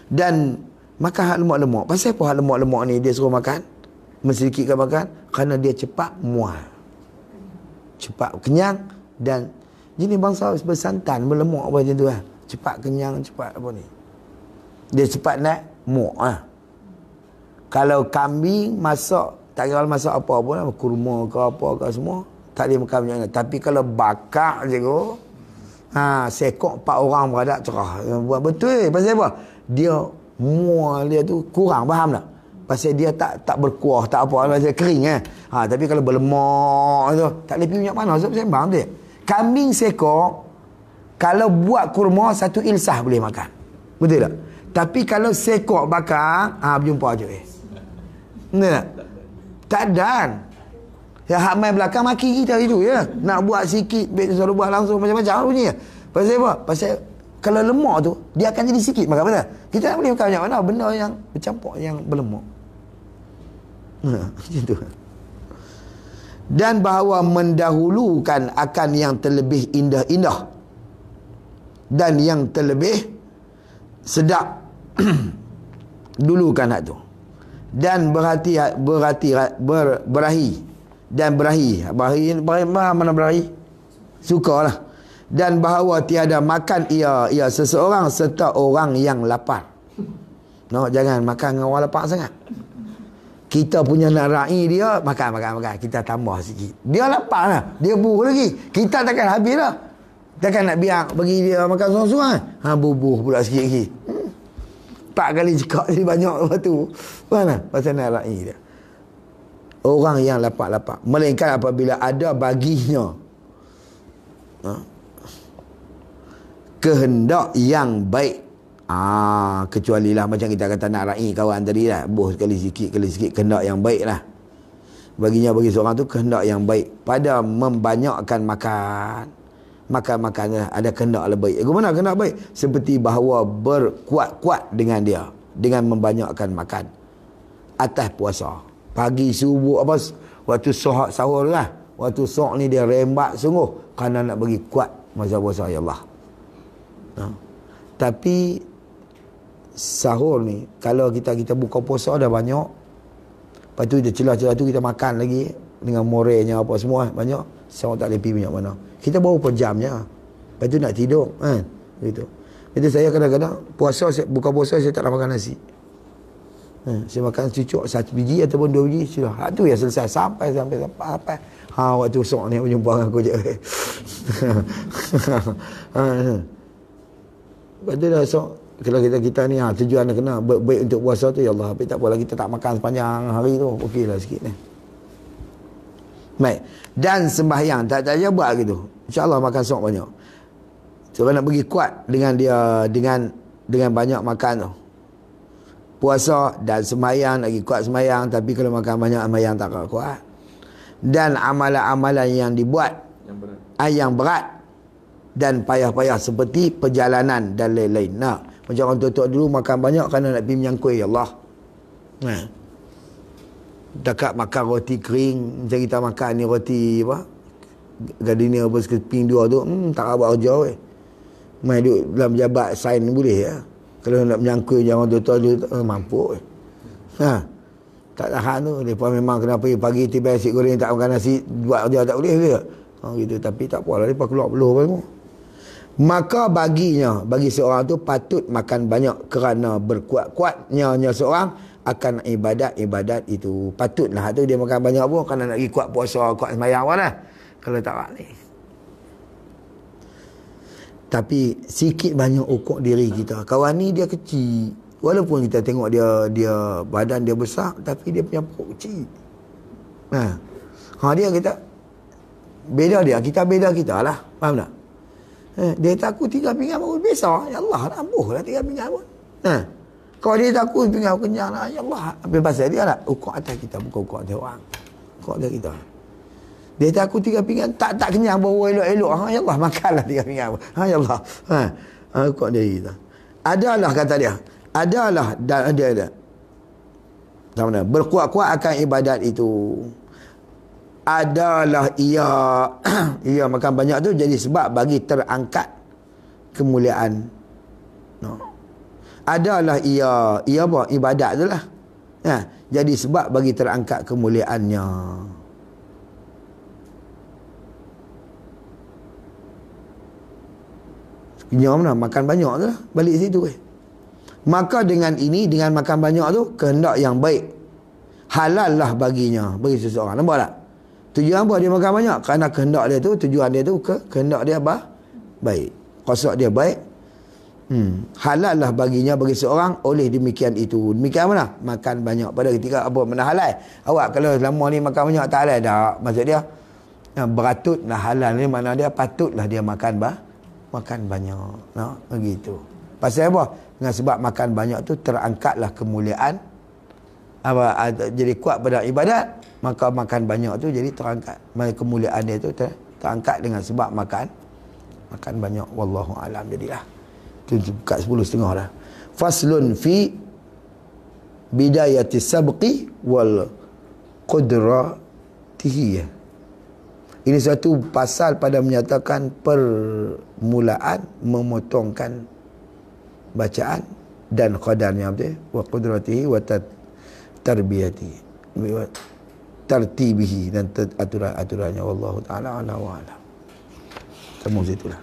A: Dan makan hak lemak-lemak. Pasal apa hak lemak-lemak ni dia suruh makan? Mensedikitkan makan kerana dia cepat mual, cepat kenyang. Dan jenis bangsa bersantan, berlemak apa macam tu lah. Cepat kenyang, cepat apa ni, dia cepat naik muak lah. Kalau kambing masak, tak kira masak apa-apa lah, kurma ke apa ke semua, tak boleh makan banyak. Tapi kalau bakar je ko, sekok 4 orang beradak cerah. Buat betul. Pasal apa? Dia mual dia tu kurang, faham tak? Pasal dia tak berkuah, tak apa, pasal kering tapi kalau berlemak tu tak boleh pergi minyak panas, sembang dia. Kambing sekok kalau buat kurma 1 ilsah boleh makan. Betul tak? Tapi kalau sekok bakar, berjumpa je. Betul tak? Tak dan. Ya, hak main belakang maki kita itu ya. Nak buat sikit, selalu buat langsung macam-macam bunyi. Pasal apa? Pasal kalau lemak tu dia akan jadi sikit makan, betul? Kita tak boleh makan banyak mana benda yang bercampur, yang berlemak. Macam tu. Dan bahawa mendahulukan akan yang terlebih indah-indah dan yang terlebih sedap dulukan hak tu. Dan berahi mana berahi? Sukalah. Dan bahawa tiada makan ia seseorang serta orang yang lapar. Jangan makan dengan orang lapar sangat. Kita punya nak raih dia, makan. Kita tambah sikit. Dia lapar lah. Dia bubuh lagi. Kita takkan habis lah. Takkan nak biar bagi dia makan seorang-seorang. Bubuh pula sikit lagi. 4 kali cekak jadi banyak lepas tu. Mana? Pasal nak raih dia. Orang yang lapar-lapar. Melainkan apabila ada baginya kehendak yang baik. Kecuali lah macam kita kata nak raih kawan tadi lah, buh sekali sikit kehendak yang baik lah. Bagi seorang tu kehendak yang baik pada membanyakkan makan lah, ada kehendak lebih baik. Bagaimana kehendak baik? Seperti bahawa berkuat-kuat dengan dia, dengan membanyakkan makan atas puasa. Pagi subuh waktu sahur lah, waktu sahur ni dia rembat sungguh kerana nak bagi kuat masa puasa ya Allah. Tapi sahur ni kalau kita buka puasa dah banyak, lepas tu dia celah-celah tu kita makan lagi dengan morenya apa semua banyak, sahur tak boleh pergi banyak mana. Kita baru per jamnya, lepas tu nak tidur kan gitu. Jadi saya kadang-kadang buka puasa saya tak nak makan nasi. Saya makan cucuk 1 biji ataupun 2 biji sudah. Tu yang selesai sampai waktu sok ni berjumpa dengan aku je. Lepas tu dah sok, kalau kita ni tujuan kena baik untuk puasa tu ya Allah, tapi tak apalah kita tak makan sepanjang hari tu, okeylah sikit ni. Baik. Dan sembahyang tak saja buat gitu. Insya-Allah makan sok banyak. Sebab nak bagi kuat dengan dia dengan banyak makan tu. Puasa dan sembahyang lagi kuat sembahyang, tapi kalau makan banyak sembahyang tak kuat. Dan amalan-amalan yang dibuat yang berat dan payah-payah seperti perjalanan dan lain-lain. Macam orang tua dulu makan banyak kerana nak pergi menyangkui Allah. Dekat makan roti kering, macam kita makan ni roti apa? Gardenia apa sekeping 2 tu, tak apa kerja weh. Main duduk dalam pejabat sign boleh ya. Kalau nak menyangkui orang tua dulu mampu weh. Tak tahan tu. Lepas memang kena pergi pagi tiba nasi goreng tak makan nasi, buat kerja tak boleh ke? Gitu. Tapi tak apalah, lepas keluar peluh apa semua. Maka bagi seorang tu patut makan banyak kerana berkuat-kuatnya seorang akan ibadat itu. Patutlah tu dia makan banyak pun kerana nak pergi kuat puasa, kuat sembahyang apa dah. Kalau tak ni. Tapi sikit banyak ukur diri kita. Kawan ni dia kecil. Walaupun kita tengok dia badan dia besar, tapi dia punya perut kecil. Dia kita beda dia, kita beda kita lah. Faham tak? Dia kata aku 3 pinggan baru biasa. Ya Allah, ambuh lah 3 pinggan pun. Kalau dia takut pinggan kenyang lah, ya Allah. Apa pasal dia lah? Ukur atas kita, bukan ukur atas orang. Ukur atas kita. Dia takut 3 pinggan, tak kenyang, bawa elok-elok. Ya Allah, makanlah 3 pinggan. Ya Allah. Ukur dia kita. Adalah, kata dia. Adalah, dan ada. Sama berkuat-kuat akan ibadat itu. Adalah ia makan banyak tu jadi sebab bagi terangkat kemuliaan. Adalah ia apa? Ibadat tu lah. Jadi sebab bagi terangkat kemuliaannya. Sekenyam lah, makan banyak tu lah. Balik situ Maka dengan ini, dengan makan banyak tu, kehendak yang baik. Halal lah baginya, bagi seseorang. Nampak tak? Tujuan apa dia makan banyak? Kerana kehendak dia tu, tujuan dia tu, kehendak dia baik. Qasad dia baik. Halal lah baginya, bagi seorang, oleh demikian itu. Demikian mana? Makan banyak. Pada ketika apa? Mana halal? Awak kalau lama ni makan banyak, tak halal tak? Maksud dia, beratutlah halal ni, mana dia patutlah dia makan banyak. Begitu. Pasal apa? Dengan sebab makan banyak tu terangkatlah kemuliaan. Jadi kuat pada ibadat, maka makan banyak tu jadi terangkat. Kemuliaan dia tu terangkat dengan sebab makan banyak. Wallahu alam. Jadilah itu buka 10.30 dah. Faslun fi bidayati sabqi wal qudratihi. Ini satu pasal pada menyatakan permulaan memotongkan bacaan dan qadarnya, betul? Wa qudratihi wa tarbiyati wa tartibihi, dan aturan-aturannya. Wallahu taala ala wa alam. Temu situlah.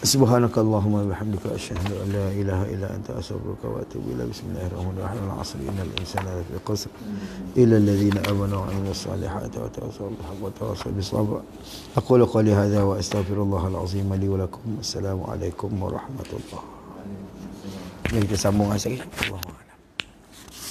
A: Subhanakallahumma wa bihamdika asyhadu an la ilaha illa anta astaghfiruka wa atubu ilaik. Bismillahirrahmanirrahim. Al-'asr innal insana lafi khusr illa alladhina amanu wa 'amilus salihati wa tawassaw bil haqqi wa tawassaw bis sabr. Aqulu qawli hadha wa astaghfirullahal 'azim li wa lakum. Assalamu alaikum warahmatullahi wabarakatuh. Kita sambung lagi.